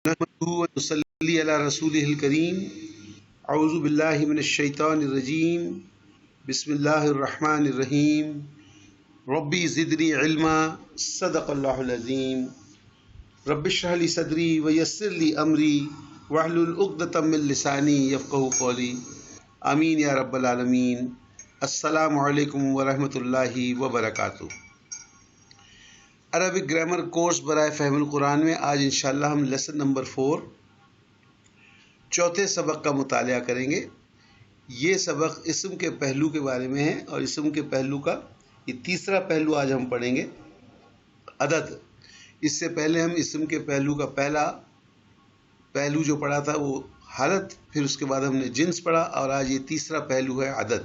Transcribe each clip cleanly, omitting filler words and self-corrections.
نحمده ونصلي على رسوله الكريم اعوذ باللہ من الشیطان الرجیم بسم اللہ الرحمن الرحیم ربی زدنی علما صدق اللہ العظیم رب اشرح لي صدری ویسر لي امری واحلل عقدۃ من لسانی یفقهوا قولی آمین یا رب العالمین۔ السلام علیکم ورحمۃ اللہ وبرکاتہ۔ عربک گرامر کورس برائے فہم القرآن میں آج انشاءاللہ ہم لیسن نمبر 4 چوتھے سبق کا مطالعہ کریں گے۔ یہ سبق اسم کے پہلو کے بارے میں ہے اور اسم کے پہلو کا یہ تیسرا پہلو آج ہم پڑھیں گے، عدد۔ اس سے پہلے ہم اسم کے پہلو کا پہلا پہلو جو پڑھا تھا وہ حالت، پھر اس کے بعد ہم نے جنس پڑھا اور آج یہ تیسرا پہلو ہے عدد۔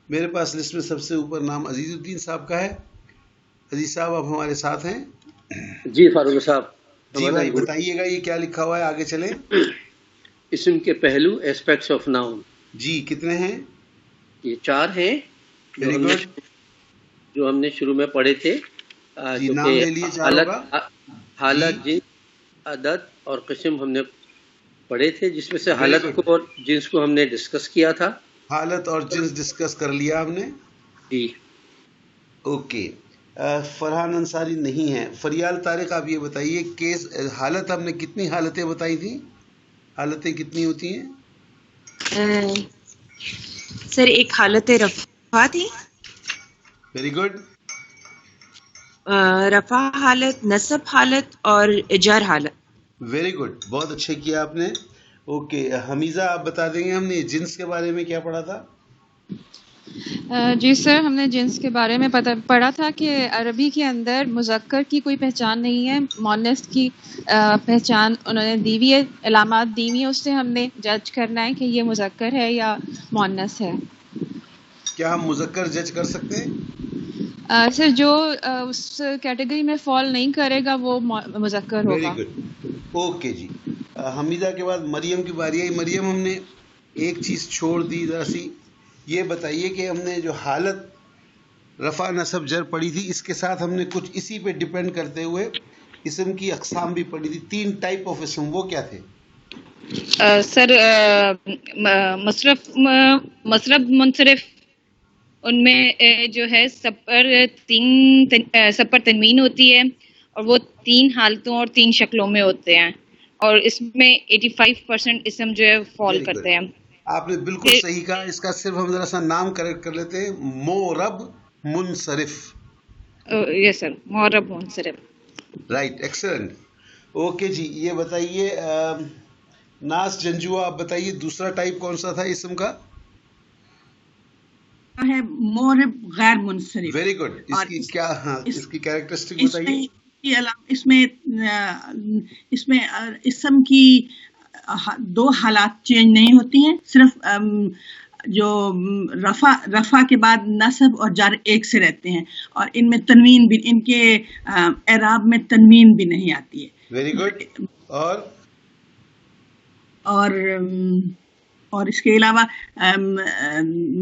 میرے پاس لسٹ میں سب سے اوپر نام عزیز الدین صاحب کا ہے۔ عزیز صاحب آپ ہمارے ساتھ ہیں؟ جی فاروق صاحب، جی بھائی بتائیے گا یہ کیا لکھا ہوا ہے، آگے چلیں۔ اسم کے پہلو ایسپیکٹس آف ناؤن، جی کتنے ہیں؟ یہ 4 ہیں جو ہم نے شروع میں پڑھے تھے، جی جو نام لے لیے چاروں کا۔ حالت، جنس، عدد اور قسم ہم نے پڑھے تھے، جس میں سے حالت کو اور جنس کو ہم نے ڈسکس کیا تھا۔ حالت اور جنس ڈسکس کر لیا ہم نے، جی اوکے۔ فرحان انصاری نہیں ہے۔ فریال طارق آپ یہ بتائیے کہ حالت ہم نے کتنی حالتیں بتائی تھیں؟ حالتیں کتنی ہوتی ہیں؟ سر ایک حالت رفع تھی، ویری گڈ۔ رفع حالت، نصب حالت اور جر حالت۔ ویری گڈ، بہت اچھے کیا آپ نے۔ اوکے حمیزہ آپ بتا دیں گے ہم نے جنس کے بارے میں کیا پڑھا تھا؟ جی سر، ہم نے جنس کے بارے میں پڑھا تھا کہ عربی کے اندر مذکر کی کوئی پہچان نہیں ہے، مؤنث کی پہچان انہوں نے دی ہوئی ہے، علامات دی ہوئی ہیں، اس سے ہم نے جج کرنا ہے کہ یہ مذکر ہے یا مؤنث ہے۔ کیا ہم مذکر جج کر سکتے ہیں؟ سر جو اس کیٹیگری میں فال نہیں کرے گا وہ مذکر ہوگا۔ ویری گڈ، اوکے جی۔ حمیدہ کے بعد مریم کی باری آئی۔ مریم ہم نے ایک چیز چھوڑ دی ذرا سی، یہ بتائیے کہ ہم نے جو حالت رفع نصب جر پڑھی تھی، اس کے ساتھ ہم نے کچھ اسی پہ ڈیپینڈ کرتے ہوئے اسم کی اقسام بھی پڑھی تھی، 3 ٹائپ آف اسم، وہ کیا تھے؟ سر مصرف منصرف، ان میں جو ہے سب پر تنوین ہوتی ہے اور وہ 3 حالتوں اور 3 شکلوں میں ہوتے ہیں، اور اس میں 85% اسم جو ہے فال کرتے ہیں۔ آپ نے بالکل صحیح کہا۔ اس کا صرف ہم ذرا سا نام کریکٹ کر لیتے ہیں، مورب منصرف۔ یس سر، مورب منصرف۔ Right, excellent. اوکے جی، یہ بتائیے ناس جنجوا، آپ بتائیے دوسرا ٹائپ کون سا تھا اسم کا؟ ہے مورب غیر منصرف۔ Very good. اس کی کیا، ہاں اس کی کیریکٹرسٹک بتائیے۔ اس میں اسم کی 2 حالات چینج نہیں ہوتی ہیں، صرف جو رفع کے بعد نصب اور جر ایک سے رہتے ہیں، اور ان میں تنوین بھی، ان کے اعراب میں تنوین بھی نہیں آتی ہے۔ Very good. اور اس کے علاوہ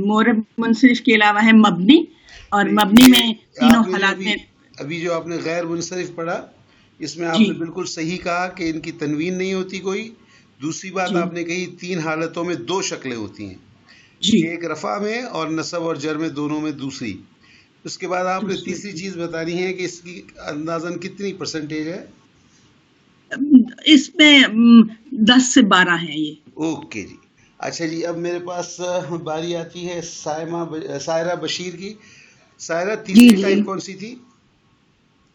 مورب منصرف کے علاوہ ہے مبنی، اور مبنی میں تینوں حالات میں ابھی جو آپ نے غیر منصرف پڑھا، اس میں آپ نے بالکل صحیح کہا کہ ان کی تنوین نہیں ہوتی کوئی۔ دوسری بات آپ نے کہی 3 حالتوں میں 2 شکلیں ہوتی ہیں، ایک رفع میں اور نصب اور جر میں، دونوں میں دوسری۔ اس کے بعد آپ نے تیسری چیز بتانی ہے کہ اس کی اندازاً کتنی پرسنٹیج ہے؟ اس میں 10 سے 12 ہے یہ۔ اوکے جی، اچھا جی۔ اب میرے پاس باری آتی ہے سائرہ بشیر کی۔ سائرہ تیسری ٹائپ کون سی تھی؟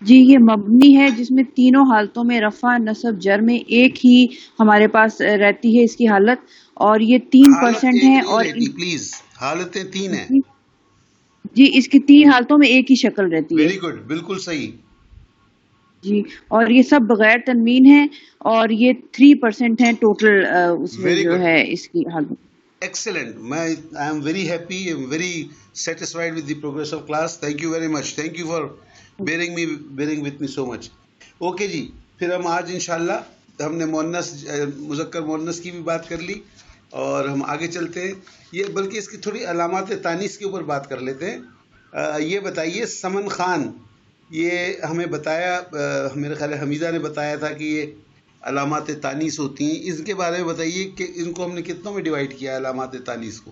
جی یہ مبنی ہے، جس میں تینوں حالتوں میں رفع نصب جر میں ایک ہی ہمارے پاس رہتی ہے اس کی حالت، اور یہ 3% ہے۔ اور پلیز، حالتیں 3 ہیں جی، اس کی 3 حالتوں میں ایک ہی شکل رہتی ہے۔ ویری گڈ، بالکل صحیح جی، اور یہ سب بغیر تنوین ہے، اور یہ 3% ہے ٹوٹل اس میں جو ہے اس کی حالت۔ Excellent. I am very happy, I am very satisfied with the progress of class. Thank you very much. Thank you for bearing with me so much. Okay جی، پھر ہم آج انشاءاللہ ہم نے مذکر مؤنث کی بھی بات کر لی، اور ہم آگے چلتے ہیں۔ یہ بلکہ اس کی تھوڑی علامات تانیث کے اوپر بات کر لیتے ہیں۔ یہ بتائیے سمن خان، یہ ہمیں بتایا، میرے خیال ہے حمیدہ نے بتایا تھا کہ یہ علامات تانیث ہوتی ہیں، اس کے بارے میں بتائیے کہ ان کو ہم نے کتنوں میں ڈیوائڈ کیا ہے علامات تانیث کو؟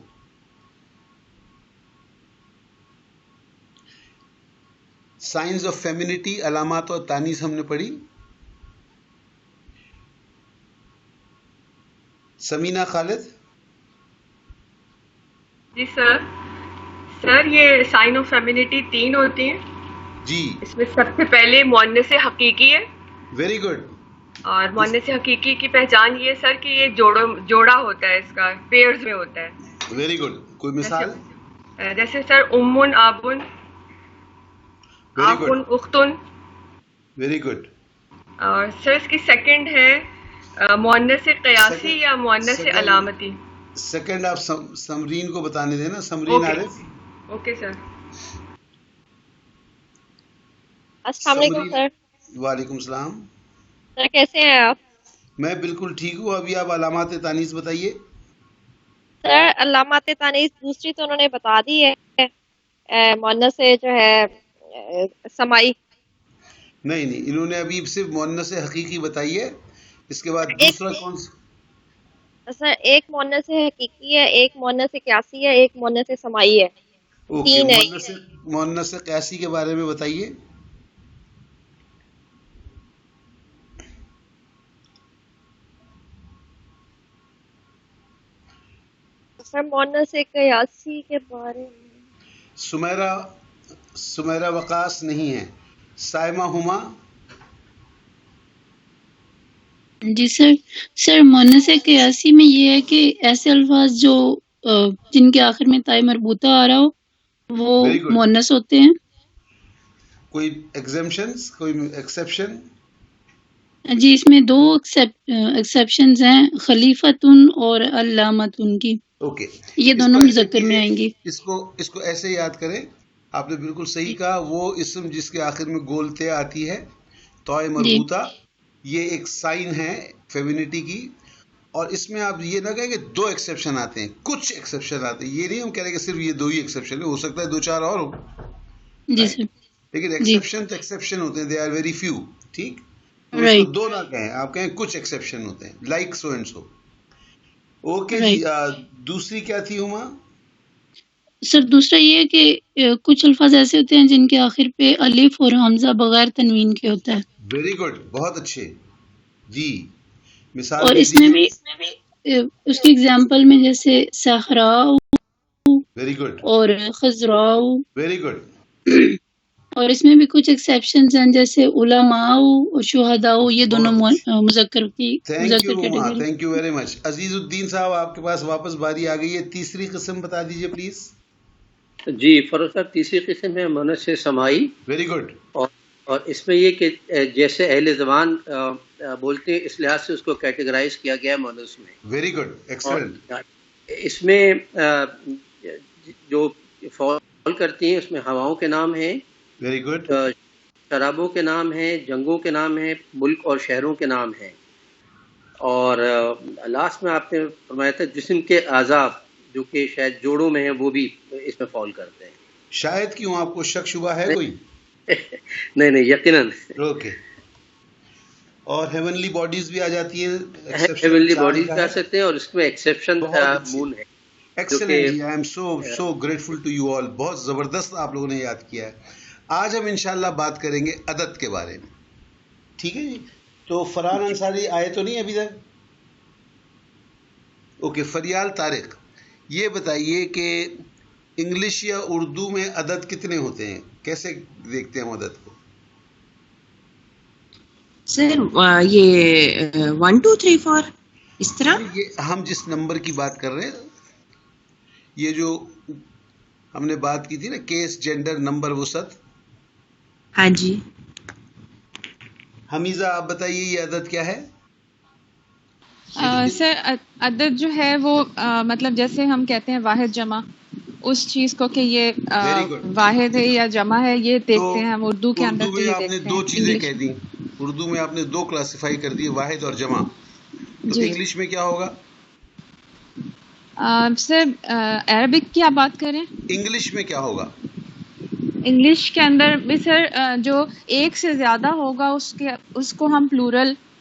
سائنز آف فیمینٹی، علامات اور تانیث ہم نے پڑھی. سمینہ خالد. جی سر. سر یہ سائن آف فیمینٹی 3 ہوتی ہیں جی. اس میں سب سے پہلے مؤنث حقیقی ہے. Very good. اور مؤنث حقیقی کی پہچان یہ سر کہ یہ جوڑا ہوتا ہے، اس کا پیئرز میں ہوتا ہے. Very good. کوئی مثال؟ جیسے سر امن آبن، آخن اختن. Very good. اور سر اس کی سیکنڈ ہے مؤنث قیاسی یا مؤنث علامتی. سیکنڈ آپ سمرین کو بتانے دینا. سمرین عارف. Okay sir. السلام علیکم سر. وعلیکم السلام. سر کیسے ہیں آپ؟ میں بالکل ٹھیک ہوں. ابھی آپ علامات تانیث بتائیے. سر علامات تانیث دوسری تو انہوں نے بتا دی ہے، مؤنث جو ہے سمائی. نہیں انہوں نے ابھی صرف مؤنث حقیقی بتائی ہے. اس کے بعد دوسرا کون سا؟ سر ایک مؤنث حقیقی ہے، ایک مؤنث قیاسی ہے، ایک مؤنث سمائی ہے. اوکے. مؤنث قیاسی کے بارے میں بتائیے. سر مؤنث قیاسی کے بارے میں سمیرہ وقاص نہیں ہے. سائمہ ہما. جی سر مؤنث قیاسی میں یہ ہے کہ ایسے الفاظ جو جن کے آخر میں تاء مربوطہ آ رہا ہو وہ مؤنث ہوتے ہیں. کوئی ایکسیپشن؟ جی اس میں 2 ایکسیپشنز ہیں، خلیفتن اور علامتن کی. اوکے. یہ دونوں مذکر میں آئیں گی. اس کو ایسے یاد کریں. آپ نے بالکل صحیح کہا. وہ اسم جس کے آخر میں گول تے آتی ہے، تاء مربوطہ، یہ ایک سائن ہے فیمینٹی کی. اور اس میں آپ یہ نہ کہیں کہ 2 ایکسیپشن آتے ہیں، کچھ ایکسیپشن آتے ہیں. یہ نہیں ہم کہہ رہے کہ صرف یہ 2 ہی ایکسیپشن ہے، ہو سکتا ہے 2-4 اور ہو. جی سر. لیکن ایکسیپشن تو ایکسیپشن ہوتے ہیں، دے آر ویری فیو. ٹھیک. اس کو 2 نہ کہیں، آپ کہیں کچھ ایکسیپشن ہوتے ہیں، like so and so. Okay جی. دوسری کیا تھی ہما؟ سر دوسرا یہ ہے کہ کچھ الفاظ ایسے ہوتے ہیں جن کے آخر پہ الف اور حمزہ بغیر تنوین کے ہوتا ہے. Very good. بہت اچھے. جی مثال. اور اس میں بھی اس کی ایگزامپل میں جیسے صحراء. Very good. اور خضراء. Very good. اور اس میں بھی کچھ ایکسیپشنز ہیں جیسے علماء اور شہداء، یہ دونوں مذکر کی. Thank you very much. Azizuddin صاحب آپ کے پاس واپس باری آ گئی ہے. تیسری قسم بتا دیجئے پلیز. جی فروخ صاحب، تیسری قسم ہے مؤنث سمائی. Very good. اور اس میں یہ کہ جیسے اہل زبان بولتے ہیں اس لحاظ سے اس کو کیٹیگرائز کیا گیا ہے مؤنث میں. Very good. ایکسلنٹ. اس میں جو فال کرتی ہیں اس میں ہواؤں کے نام ہیں. Very good. شرابوں کے نام ہیں، جنگوں کے نام ہیں، ملک اور شہروں کے نام ہیں. اور لاسٹ میں آپ نے فرمایا تھا جسم کے اعضاء جو کہ شاید جوڑوں میں ہیں وہ بھی اس میں فال کرتے ہیں. شاید کیوں؟ آپ کو شک شبہ ہے کوئی؟ نہیں یقیناً. اوکے. اور ہیونلی باڈیز بھی آ جاتی ہیں. ہیونلی باڈیز بھی آ سکتے ہیں اور اس میں ایکسیپشن مون ہے. ایکسلنٹ جی. I am so grateful to you all. بہت زبردست آپ لوگوں نے یاد کیا ہے. آج ہم انشاءاللہ بات کریں گے عدد کے بارے میں. ٹھیک ہے جی. تو فرحان انصاری آئے تو نہیں ابھی تک؟ اوکے. فریال طارق یہ بتائیے کہ انگلش یا اردو میں عدد کتنے ہوتے ہیں؟ کیسے دیکھتے ہیں عدد کو؟ سر یہ 1 2 3 4 اس طرح. یہ ہم جس نمبر کی بات کر رہے ہیں، یہ جو ہم نے بات کی تھی نا، کیس جینڈر نمبر وسعت. ہاں جی. حمیزہ آپ بتائیے یہ عدد کیا ہے؟ سر عدد جو ہے وہ مطلب جیسے ہم کہتے ہیں واحد جمع، اس چیز کو کہ یہ واحد ہے یا جمع ہے یہ دیکھتے ہیں ہم اردو کے اندر. اردو میں آپ نے 2 چیزیں کہہ دی. اردو میں آپ نے 2 کلاسیفائی کر دی، واحد اور جمع. تو انگلش میں کیا ہوگا؟ سر عربک کی آپ بات کریں. انگلش میں کیا ہوگا؟ انگلش کے اندر بھی سر جو ایک سے زیادہ ہوگا اس کو ہم پلورل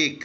1.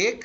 1,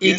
1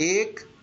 1,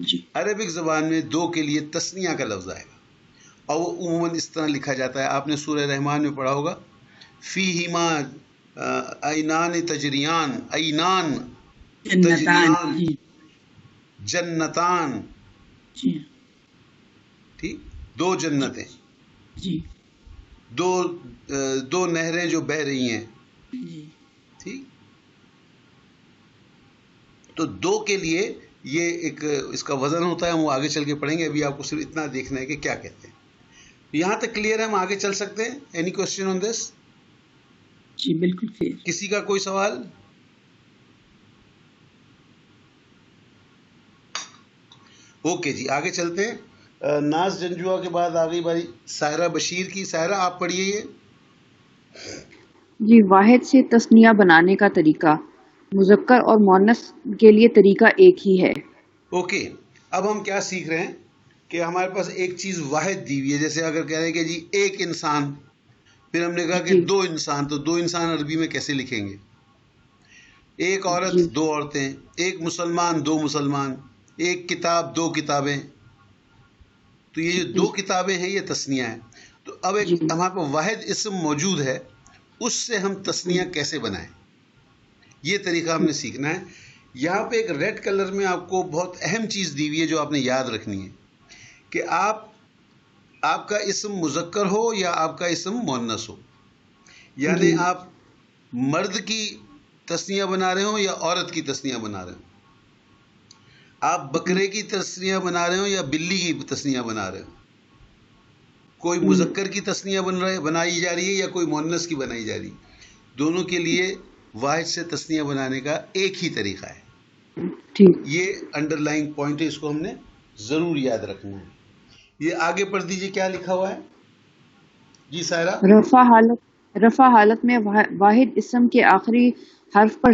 جی عربک زبان میں دو کے لیے تسنیہ کا لفظ آئے گا اور وہ عموماً اس طرح لکھا جاتا ہے. آپ نے سورہ رحمان میں پڑھا ہوگا فیہما عینان تجریان، عینان جنتان. تجریان، جی جنتان، جی ٹھیک، دو جنتیں، جی دو نہریں جو بہہ رہی ہیں، جی ٹھیک. تو دو کے لیے یہ ایک اس کا وزن ہوتا ہے، ہم وہ آگے چل کے پڑھیں گے. ابھی آپ کو صرف اتنا دیکھنا ہے کہ کیا کہتے ہیں. یہاں تک کلیئر ہے، ہم آگے چل سکتے ہیں. اینی کوشچن آن دس؟ جی بالکل کلیئر. کسی کا کوئی سوال؟ اوکے جی، آگے چلتے ہیں. ناز جنجوا کے بعد آ گئی باری ساحرہ بشیر کی. ساحرہ آپ پڑھیے یہ. جی، واحد سے تثنیہ بنانے کا طریقہ مذکر اور مؤنث کے لیے طریقہ ایک ہی ہے. اوکے، اب ہم کیا سیکھ رہے ہیں کہ ہمارے پاس ایک چیز واحد دی ہوئی ہے. جیسے اگر کہہ رہے ہیں کہ جی ایک انسان، پھر ہم نے کہا کہ جی دو انسان، تو دو انسان عربی میں کیسے لکھیں گے؟ ایک عورت، جی دو عورتیں، ایک مسلمان، دو مسلمان، ایک کتاب، دو کتابیں. تو یہ جو جی دو کتابیں ہیں یہ تثنیہ ہے. تو اب ایک جی ہمارے پاس واحد اسم موجود ہے، اس سے ہم تثنیہ کیسے بنائیں، یہ طریقہ ہم نے سیکھنا ہے. یہاں پہ ایک ریڈ کلر میں آپ کو بہت اہم چیز دی ہوئی ہے جو آپ نے یاد رکھنی ہے کہ آپ کا اسم مذکر ہو یا آپ کا اسم مؤنث ہو. یعنی جی آپ مرد کی تثنیہ بنا رہے ہوں یا عورت کی تثنیہ بنا رہے ہوں، آپ بکرے کی تثنیہ بنا رہے ہوں یا بلی کی تثنیہ بنا رہے ہوں، کوئی مذکر کی تثنیہ بنائی جا رہی ہے یا کوئی مؤنث کی بنائی جا رہی ہے، دونوں کے لیے واحد سے تثنیہ بنانے کا ایک ہی طریقہ ہے. ٹھیک. یہ انڈر لائن پوائنٹ ہے، اس کو ہم نے ضرور یاد رکھنا ہے. یہ آگے پڑھ دیجئے کیا لکھا ہوا ہے. جی سائرہ. رفع حالت میں واحد اسم کے آخری حرف پر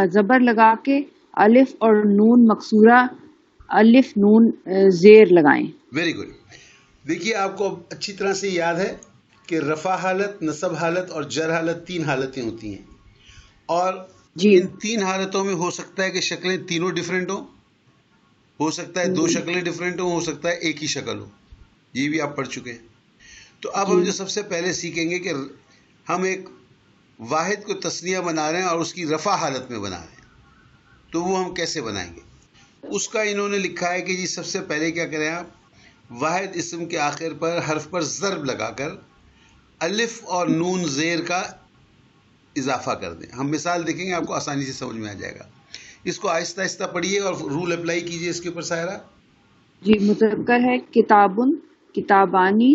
زبر لگا کے الف اور نون مکسورہ الف نون زیر لگائیں. Very good. دیکھیے آپ کو اب اچھی طرح سے یاد ہے کہ رفع حالت، نصب حالت اور جر حالت تین حالتیں ہوتی ہیں، اور جی ان تین حالتوں میں ہو سکتا ہے کہ شکلیں تینوں ڈیفرنٹ ہوں، ہو سکتا ہے دو شکلیں ڈیفرنٹ ہوں، ہو سکتا ہے ایک ہی شکل ہو. یہ بھی آپ پڑھ چکے ہیں. تو اب ہم جی جو سب سے پہلے سیکھیں گے کہ ہم ایک واحد کو تثنیہ بنا رہے ہیں اور اس کی رفع حالت میں بنا رہے ہیں، تو وہ ہم کیسے بنائیں گے. اس کا انہوں نے لکھا ہے کہ جی سب سے پہلے کیا کریں آپ، واحد اسم کے آخر پر حرف پر ضرب لگا کر الف اور نون زیر کا اضافہ کر دیں. ہم مثال دیکھیں گے، آپ کو آسانی سے سمجھ میں آ جائے گا. اس کو آہستہ آہستہ پڑھیے اور رول اپلائی کیجیے اس کے اوپر سائرہ. جی، مذکر ہے کتابن کتابانی،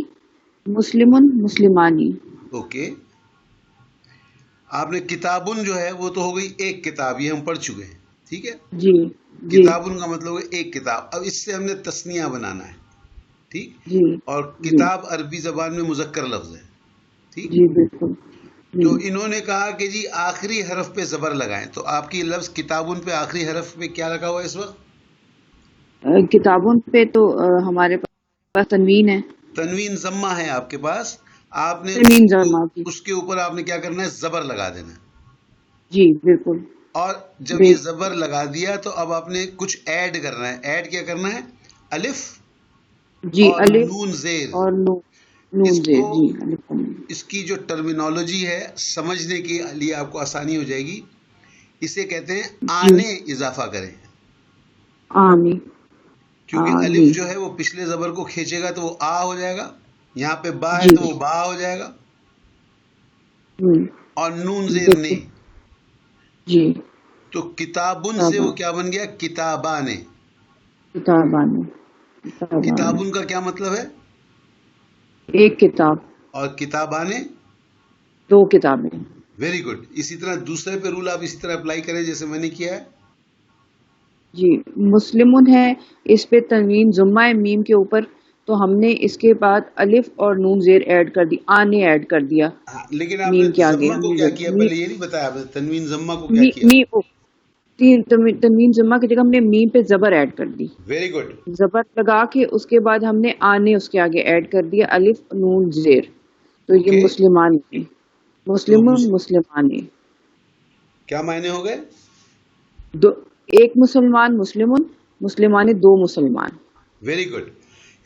مسلمن مسلمانی. اوکے، آپ نے کتابن جو ہے وہ تو ہو گئی ایک کتاب، یہ ہم پڑھ چکے ہیں، ٹھیک ہے. جی جی کتابن کا مطلب ہے ایک کتاب. اب اس سے ہم نے تثنیہ بنانا ہے، ٹھیک. جی اور جی کتاب عربی زبان میں مذکر لفظ ہے، ٹھیک. جی بالکل. تو انہوں نے کہا کہ جی آخری حرف پہ زبر لگائیں. تو آپ کی لفظ کتابن پہ آخری حرف پہ کیا لگا ہوا ہے اس وقت؟ کتابوں پہ تو ہمارے پاس تنوین ہے. تنوین ضمہ ہے آپ کے پاس. آپ نے تنوین ضمہ کی. اس کے اوپر آپ نے کیا کرنا ہے، زبر لگا دینا ہے. جی بالکل. اور جب یہ زبر لگا دیا تو اب آپ نے کچھ ایڈ کرنا ہے. ایڈ کیا کرنا ہے؟ الف جی اور الف نون زیر. اور نون زیر. جی الف اور نون. اس کی جو ٹرمینالوجی ہے سمجھنے کے لیے آپ کو آسانی ہو جائے گی. اسے کہتے ہیں آنے اضافہ کریں. آمین. کیونکہ الف جو ہے وہ پچھلے زبر کو کھینچے گا تو وہ آ ہو جائے گا. یہاں پہ با ہے تو وہ با ہو جائے گا. اور نون زیر نے. جی. تو کتابن سے وہ کیا بن گیا؟ کتابانے. کتابن کا کیا مطلب ہے؟ ایک کتاب. اور کتابانے دو کتابیں. Very good. اسی طرح دوسرے پہ رول آپ اسی طرح اپلائی کریں جیسے میں نے کیا ہے. جی، مسلمن ہے، اس پہ تنوین ضمہ میم کے اوپر، تو ہم نے اس کے بعد الف اور نون زیر ایڈ کر دی، آنے ایڈ کر دیا. لیکن آپ نے ضمہ کو کیا کیا پہلے یہ نہیں بتایا آپ نے. تنوین ضمہ کو کیا کیا؟ تنوین ضمہ کی جگہ ہم نے میم پہ زبر ایڈ کر دی. Very good. زبر لگا کے اس کے بعد ہم نے آنے اس کے آگے ایڈ کر دیا، الف نون زیر. تو یہ مسلمان ہے، مسلمن مسلمانے. کیا معنی ہو گئے؟ ایک مسلمان مسلمن، مسلمان 2 مسلمان. Very good.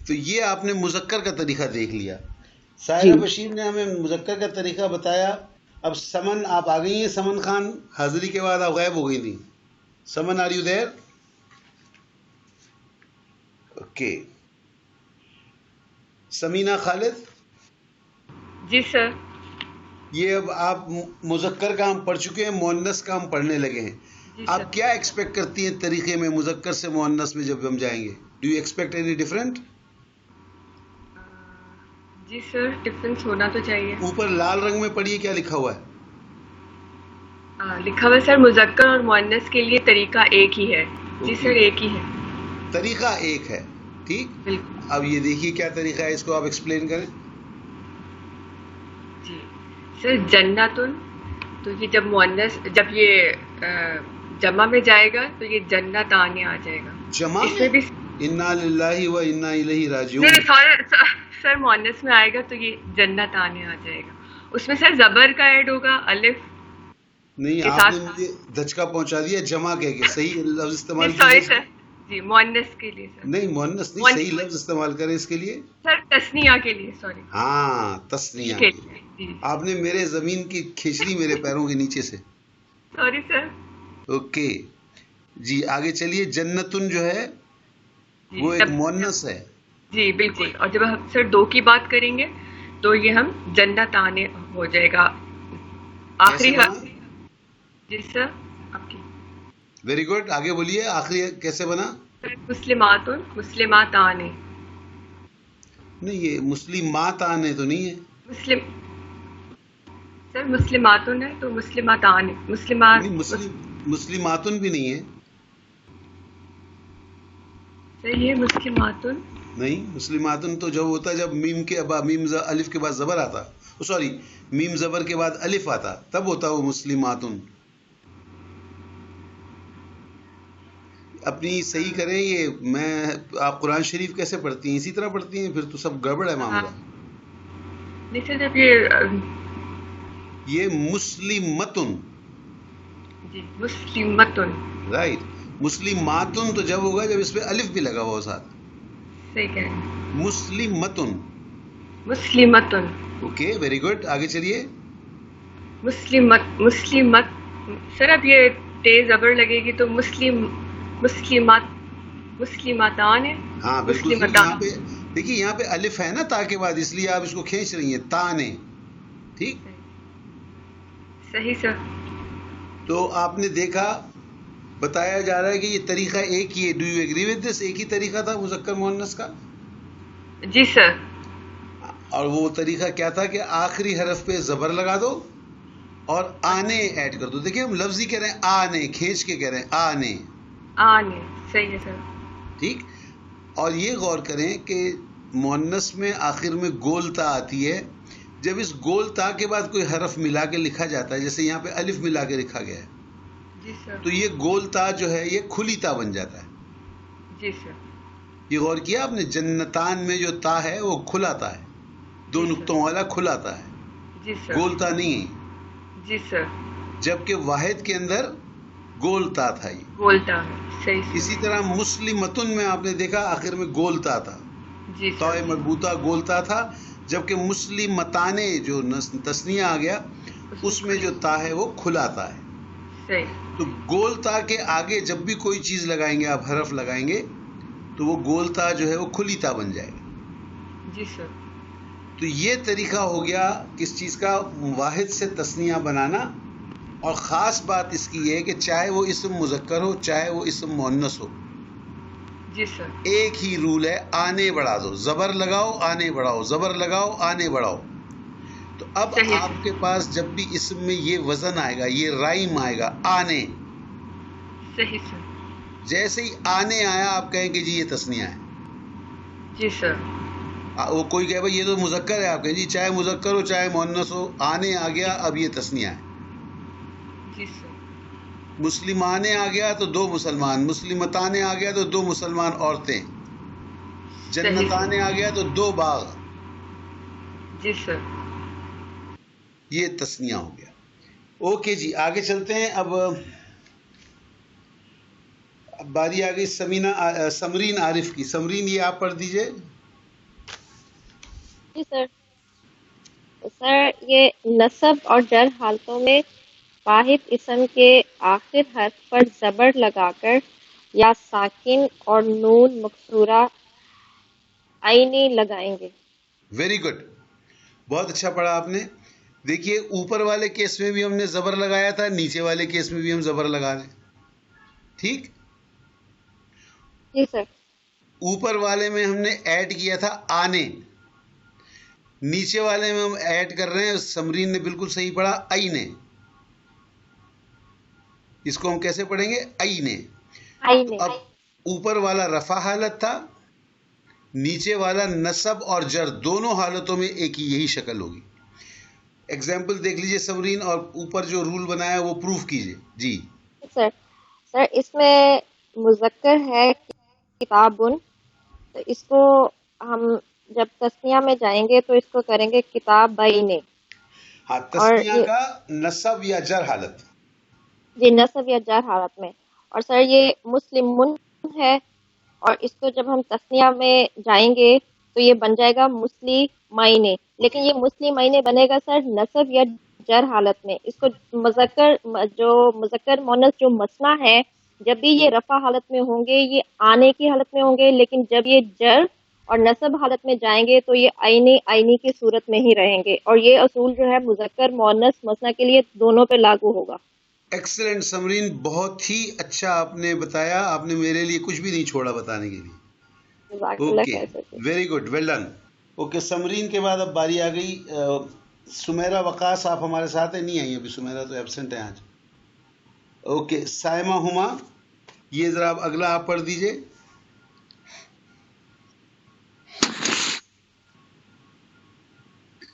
تو یہ آپ نے مذکر کا طریقہ دیکھ لیا. سائرہ بشیر نے ہمیں مذکر کا طریقہ بتایا. اب سمن آپ آ گئی ہیں. سمن خان حاضری کے بعد آپ غائب ہو گئی تھیں. Suman are you there? Okay. Samina Khalid? جی سر. یہ اب آپ مذکر کا ہم پڑھ چکے ہیں, مؤنث کا ہم پڑھنے لگے ہیں. آپ کیا ایکسپیکٹ کرتی ہیں طریقے میں مذکر سے مؤنث میں جب ہم جائیں گے؟ Do you expect any different? جی سر ڈفرنس ہونا تو چاہیے. اوپر لال رنگ میں پڑھیے کیا لکھا ہوا ہے. لکھا ہوا ہے سر مذکر اور مؤنث کے لیے طریقہ ایک ہی ہے. جی سر ایک ہی ہے. طریقہ ایک ہے. ٹھیک. اب یہ دیکھیے کیا طریقہ ہے, اس کو آپ ایکسپلین کریں. جی سر جنتن, تو یہ جب مؤنث جب یہ جمع میں جائے گا تو یہ جنت آنے آ جائے گا. جمع میں انا للہ و انا الیہ راجعون. سر مؤنث میں آئے گا تو یہ جنت آنے آ جائے گا. اس میں سر زبر کا ایڈ ہوگا, الف نہیں. آپ نے مجھے دھچکا پہنچا دیا. جمع کہہ کے صحیح لفظ استعمال سوری سر. جی مؤنث کے لیے سر. نہیں مؤنث نہیں, صحیح لفظ استعمال کریں اس کے لیے. سر تثنیہ کے لیے. سوری. ہاں تثنیہ کے لیے. آپ نے میرے زمین کی کھینچ لی میرے پیروں کے نیچے سے. Sorry sir. اوکے جی آگے چلیے. جنتن جو ہے وہ ایک مؤنث ہے. جی بالکل. اور جب ہم سر 2 کی بات کریں گے تو یہ ہم جنت آنے ہو جائے گا آخری. جی سر آپ کی. Very good. آگے بولیے آخری کیسے بنا. مسلماتن مسلمات آنے. نہیں یہ مسلمات آنے تو نہیں ہے. مسلم سر مسلماتن ہے تو مسلمات آنے. مسلمات مسلماتن بھی نہیں ہے. سر یہ مسلماتن نہیں. مسلماتن تو جب ہوتا ہے جب میم کے میم الف کے بعد زبر آتا, سوری میم زبر کے بعد الف آتا تب ہوتا وہ مسلماتن. اپنی صحیح کریں. یہ میں آپ قرآن شریف کیسے پڑھتی ہیں؟ اسی طرح پڑھتی ہیں؟ پھر تو سب گڑبڑ ہے معاملہ. نہیں سر جب یہ مسلمتن. جی مسلمتن رائٹ. مسلماتن تو جب ہوگا جب اس پہ الف بھی لگا ہوا ساتھ. صحیح کہہ رہے ہیں. مسلمتن. مسلمتن. Okay very good. آگے چلیے. مسلمت سر اب یہ تیز زبر لگے گی تو مسلمات مسلماتان ہے. ہاں بالکل. یہاں پہ دیکھیے یہاں پہ الف ہے نا تا کے بعد, اس لیے آپ اس کو کھینچ رہی ہیں تانے. ٹھیک صحیح سر. تو آپ نے دیکھا بتایا جا رہا ہے کہ یہ طریقہ ایک ہی ہے. ڈو یو ایگری ود دس؟ ایک ہی طریقہ تھا مذکر مؤنث کا. جی سر. اور وہ طریقہ کیا تھا کہ آخری حرف پہ زبر لگا دو اور آنے ایڈ کر دو. دیکھیں ہم لفظ ہی کہہ رہے ہیں آنے, کھینچ کے کہہ رہے ہیں آنے. آنے صحیح ہے سر. ٹھیک. اور یہ غور کریں کہ مؤنث میں آخر میں گول تا آتی ہے. جب اس گول تا کے بعد کوئی حرف ملا کے لکھا جاتا ہے, جیسے یہاں پہ الف ملا کے لکھا گیا ہے, جی سر, تو یہ گول تا جو ہے یہ کھلی تا بن جاتا ہے. جی سر. یہ غور کیا آپ نے؟ جنتان میں جو تا ہے وہ کھلا تا ہے, 2 نقطوں والا کھلا تا ہے. جی سر. گول تا نہیں ہے. جی سر. جبکہ واحد کے اندر گول تا تھا. یہ گول تا ہے. صحیح. اسی طرح مسلمتن میں آپ نے دیکھا آخر میں گول تا تھا. جی تا مربوطہ گول تا تھا. جبکہ مسلمتانے جو تثنیہ آ گیا اس میں جو تا ہے وہ کھلا تا ہے. صحیح. تو گول تا کے آگے جب بھی کوئی چیز لگائیں گے آپ, حرف لگائیں گے, تو وہ گول تا جو ہے وہ کھلی تا بن جائے گا. جی سر. تو یہ طریقہ ہو گیا کس چیز کا؟ واحد سے تثنیہ بنانا. اور خاص بات اس کی ہے کہ چاہے وہ اسم مذکر ہو چاہے وہ اسم مؤنث ہو, جی سر, ایک ہی رول ہے, آنے بڑھا دو, زبر لگاؤ آنے بڑھاؤ, زبر لگاؤ آنے بڑھاؤ. تو اب آپ کے پاس جب بھی اسم میں یہ وزن آئے گا, یہ رائم آئے گا آنے. صحیح سر. جیسے ہی آنے آیا آپ کہیں کہ جی یہ تثنیہ ہے. جی سر. وہ کوئی کہے بھائی یہ تو مذکر ہے, آپ کہیں جی چاہے مذکر ہو چاہے مؤنث ہو, آنے آ گیا اب یہ تثنیہ ہے. جی سر. مسلمانے آ گیا تو 2 مسلمان, مسلمتانے آ گیا تو 2 مسلمان عورتیں, جنتانے آ گیا تو 2 باغ. جی سر. یہ تثنیہ ہو گیا. اوکے جی آگے چلتے ہیں. اب اب باری آ گئی سمرین عارف کی. سمرین یہ آپ پڑھ دیجئے. جی سر. سر یہ نصب اور جر حالتوں میں واحد اسم کے آخر حرف پر زبر لگا کر یا ساکن اور نون مکسورہ عینی لگائیں گے. ویری گڈ، بہت اچھا پڑھا آپ نے. دیکھیے اوپر والے کیس میں بھی ہم نے زبر لگایا تھا، نیچے والے کیس میں بھی ہم زبر لگا رہے ہیں. ٹھیک. جی سر. اوپر والے میں ہم نے ایڈ کیا تھا آنے، نیچے والے میں ہم ایڈ کر رہے ہیں. سمرین نے بالکل صحیح پڑھا، اینے. اس کو ہم کیسے پڑھیں گے؟ اینے. اب اوپر والا رفع حالت تھا، نیچے والا نصب اور جر، دونوں حالتوں میں ایک ہی یہی شکل ہوگی. ایگزامپل دیکھ لیجئے سمرین، اور اوپر جو رول بنایا وہ پروف کیجئے. جی سر اس میں مذکر ہے کتابن، تو اس کو ہم جب تسنیہ میں جائیں گے تو اس کو کریں گے کتابین. ہاں، تسنیہ کا نصب یا جر حالت. جی نصب یا جر حالت میں. اور سر یہ مسلمن ہے، اور اس کو جب ہم تسنیہ میں جائیں گے تو یہ بن جائے گا مسلمین. لیکن یہ مسلمین بنے گا سر نصب یا جر حالت میں. اس کو مذکر مونث جو مثنیٰ ہے، جب بھی یہ رفع حالت میں ہوں گے یہ آنے کی حالت میں ہوں گے، لیکن جب یہ جر اور نصب حالت میں جائیں گے تو یہ عینی کی صورت میں ہی رہیں گے. اور یہ اصول جو ہے مذکر مونث مثنیٰ کے لیے دونوں پہ لاگو ہوگا. ایکسلنٹ سمرین، بہت ہی اچھا آپ نے بتایا. آپ نے میرے لیے کچھ بھی نہیں چھوڑا بتانے کے لیے. Okay, very good, well done. Okay, Simran کے بعد اب باری آ گئی سمیرہ وقاص. آپ ہمارے ساتھ ہیں؟ نہیں آئی ابھی سمیرہ، تو ایبسنٹ ہیں آج. اوکے، سائمہ ہما، یہ ذرا اگلا آپ پڑھ دیجئے.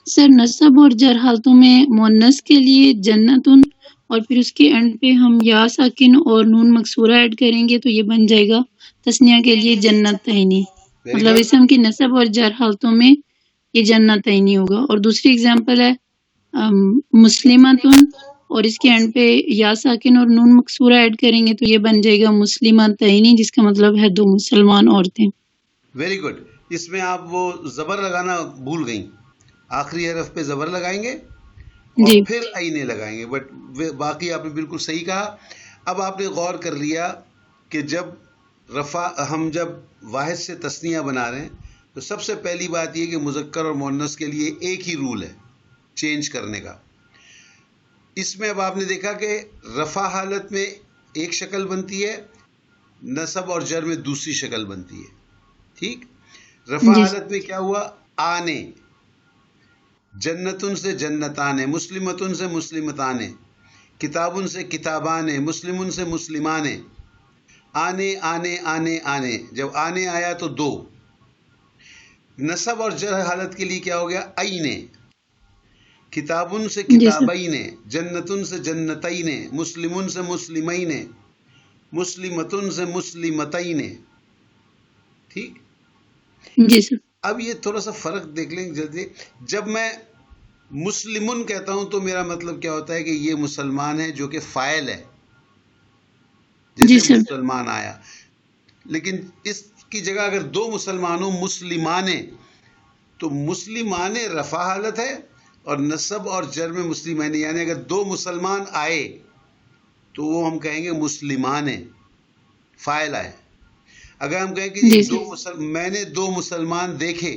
سر نصب اور جر حالتوں میں مونث کے لیے جنتن، اور پھر اس کے اینڈ پہ ہم یا ساکن اور نون مکسورہ ایڈ کریں گے تو یہ بن جائے گا تسنیہ کے لیے جنتینی. مطلب اسم کی نصب اور جر حالتوں میں یہ جنتینی ہوگا. اور دوسری اگزامپل ہے مسلمتن، اور اس کے اینڈ پہ یا ساکن اور نون مکسورہ ایڈ کریں گے تو یہ بن جائے گا مسلمتینی، جس کا مطلب ہے دو مسلمان عورتیں. Very good. اس میں آپ وہ زبر لگانا بھول گئیں. آخری حرف پہ زبر لگائیں گے اور جی پھر اینے لگائیں گے. بٹ باقی آپ نے بالکل صحیح کہا. اب آپ نے غور کر لیا کہ ہم جب واحد سے تثنیہ بنا رہے ہیں تو سب سے پہلی بات یہ کہ مذکر اور مؤنث کے لیے ایک ہی رول ہے چینج کرنے کا. اس میں اب آپ نے دیکھا کہ رفع حالت میں ایک شکل بنتی ہے، نصب اور جر میں دوسری شکل بنتی ہے. ٹھیک. رفع جی حالت میں کیا ہوا؟ آنے. جنتن سے جنتانے، مسلمتن سے مسلمتانے، کتابن سے کتابانے، مسلمن سے مسلمانے. آنے آنے آنے آنے. جب آنے آیا تو دو. نصب اور جر حالت کے لیے کیا ہو گیا؟ اینے. کتابن سے جی سر. کتابینے، جنتن سے جنتینے، مسلمن سے مسلمینے، مسلمتن سے مسلمتینے. ٹھیک. جی سر. اب یہ تھوڑا سا فرق دیکھ لیں جلدی. جب میں مسلمن کہتا ہوں تو میرا مطلب کیا ہوتا ہے کہ یہ مسلمان ہے جو کہ فاعل ہے، جی جیسے سر. مسلمان آیا. لیکن اس کی جگہ اگر دو مسلمانوں مسلمانے، تو مسلمانے رفع حالت ہے اور نصب اور جر میں مسلمانے. یعنی اگر دو مسلمان آئے تو وہ ہم کہیں گے مسلمانے، فاعل آئے. اگر ہم کہیں کہ جی میں نے دو مسلمان دیکھے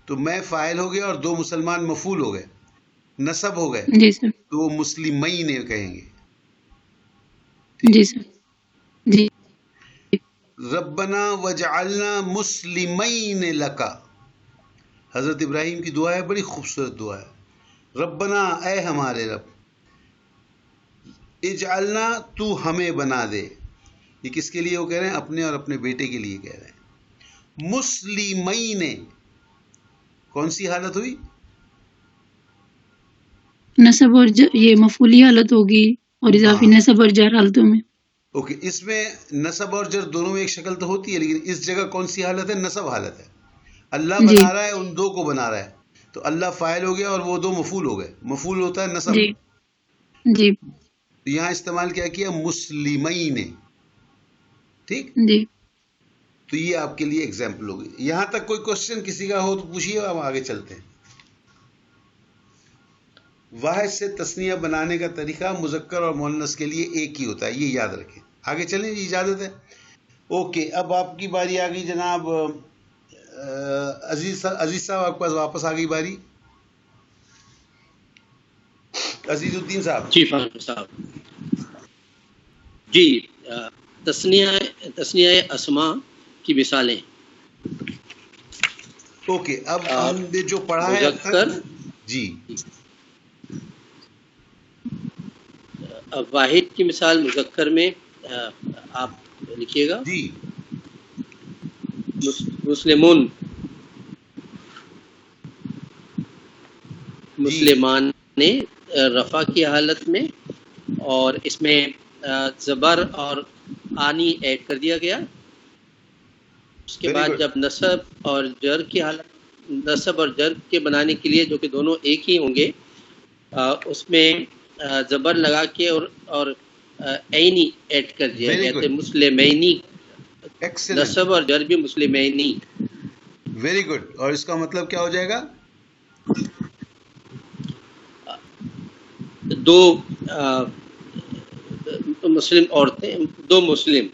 تو میں فاعل ہو گیا اور دو مسلمان مفعول ہو گئے، نصب ہو گئے، جی سر. تو وہ مسلمین کہیں گے. جی سر. جی. ربنا وجعلنا مسلمین لکا. حضرت ابراہیم کی دعا ہے، بڑی خوبصورت دعا ہے. ربنا، اے ہمارے رب، اجعلنا، تو ہمیں بنا دے. یہ کس کے لیے وہ کہہ رہے ہیں؟ اپنے اور اپنے بیٹے کے لیے کہہ رہے ہیں. مسلمین، کون سی حالت ہوئی؟ نصب اور یہ مفعولی حالت ہوگی اور اضافی نصب اور جر حالتوں میں. اوکے. اس میں نصب اور جر دونوں میں ایک شکل تو ہوتی ہے، لیکن اس جگہ کون سی حالت ہے؟ نصب حالت ہے. اللہ جی بنا رہا ہے، ان دو کو بنا رہا ہے، تو اللہ فاعل ہو گیا اور وہ دو مفعول ہو گئے. مفعول ہوتا ہے نصب. جی. جی. یہاں استعمال کیا مسلمین. ٹھیک جی تو یہ آپ کے لیے ایگزامپل ہوگی. یہاں تک کوئی کوشچن کسی کا ہو تو پوچھیے, ہم آگے چلتے ہیں. واحد سے تثنیہ بنانے کا طریقہ مذکر اور مؤنث کے لیے ایک ہی ہوتا ہے, یہ یاد رکھیں. آگے چلیں جی, اجازت ہے. اوکے, اب آپ کی باری آ گئی جناب عزیز صاحب, آپ کے پاس واپس آ گئی باری. عزیز الدین صاحب. جی فاروق صاحب. جی تثنیہ اسماء کی مثالیں. اوکے, اب ہم نے جو پڑھا ہے مذکر, جی واحد کی مثال مذکر میں آپ لکھیے گا. جی مسلمون, مسلمان نے رفع کی حالت میں, اور اس میں زبر اور آنی ایڈ کر دیا گیا. اس کے بعد جب نصب اور جر کی حالت, نصب اور جر کے بنانے کے لیے جو کہ دونوں ایک ہی ہوں گے, اس میں زبر لگا کے اور عینی ایڈ کر دیا گیا تھے, مسلمینی. نصب اور جر بھی مسلمینی. Very good. اور اس کا مطلب کیا ہو جائے گا؟ دو مسلم عورتیں, دو مسلم,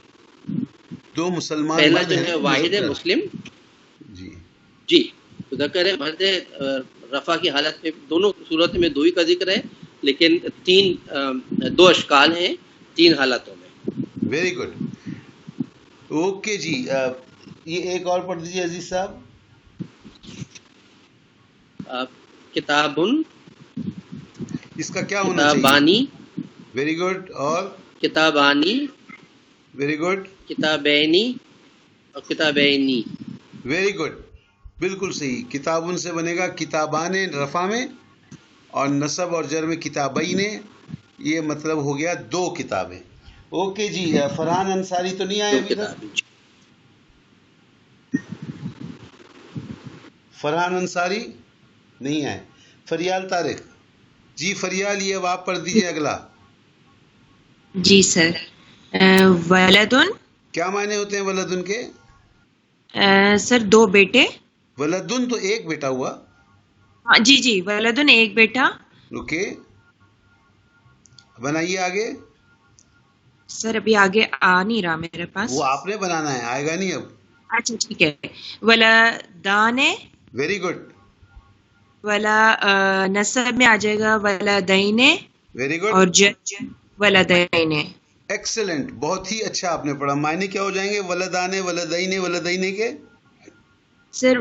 دو مسلمان. پہلا جو ہے واحد ہے مسلم. جی جی مذکر ہے, مرد ہے. رفع کی حالت میں دونوں صورت میں دو ہی کا ذکر ہے, لیکن دو اشکال ہیں تین حالتوں میں. Very good. اوکے جی, یہ ایک اور پڑھ دیجیے عزیز صاحب. کتابن, اس کا کیا ہونا چاہیے؟ کتابانی. Very good. اور کتابانی. Very good. کتابینی اور کتابینی. ویری گڈ, بالکل صحیح. کتابن سے بنے گا کتابان رفع میں, اور نصب اور جر میں کتابین. یہ مطلب ہو گیا دو کتابیں. اوکے جی, فرحان انصاری تو نہیں آئے ابھی تک؟ فرحان انصاری نہیں آئے. فریال طارق. جی فریال, یہ اب آپ پڑھ دیجیے اگلا. جی سر. ولدن, کیا معنی ہوتے ہیں ولدن کے؟ سر دو بیٹے. ولدن تو ایک بیٹا ہوا. جی جی, ولدن ایک بیٹا. اوکے, بنائیے آگے. سر ابھی آگے آ نہیں رہا میرے پاس. وہ آپ نے بنانا ہے, آئے گا نہیں اب. اچھا ٹھیک ہے. ولدان. Very good. نصب میں آ جائے گا ولدین. Very good. اور جج ولدین. ایکسلنٹ, بہت ہی اچھا آپ نے پڑھا. معنی کیا ہو جائیں گے ولدان ولدین ولدین کے؟ سر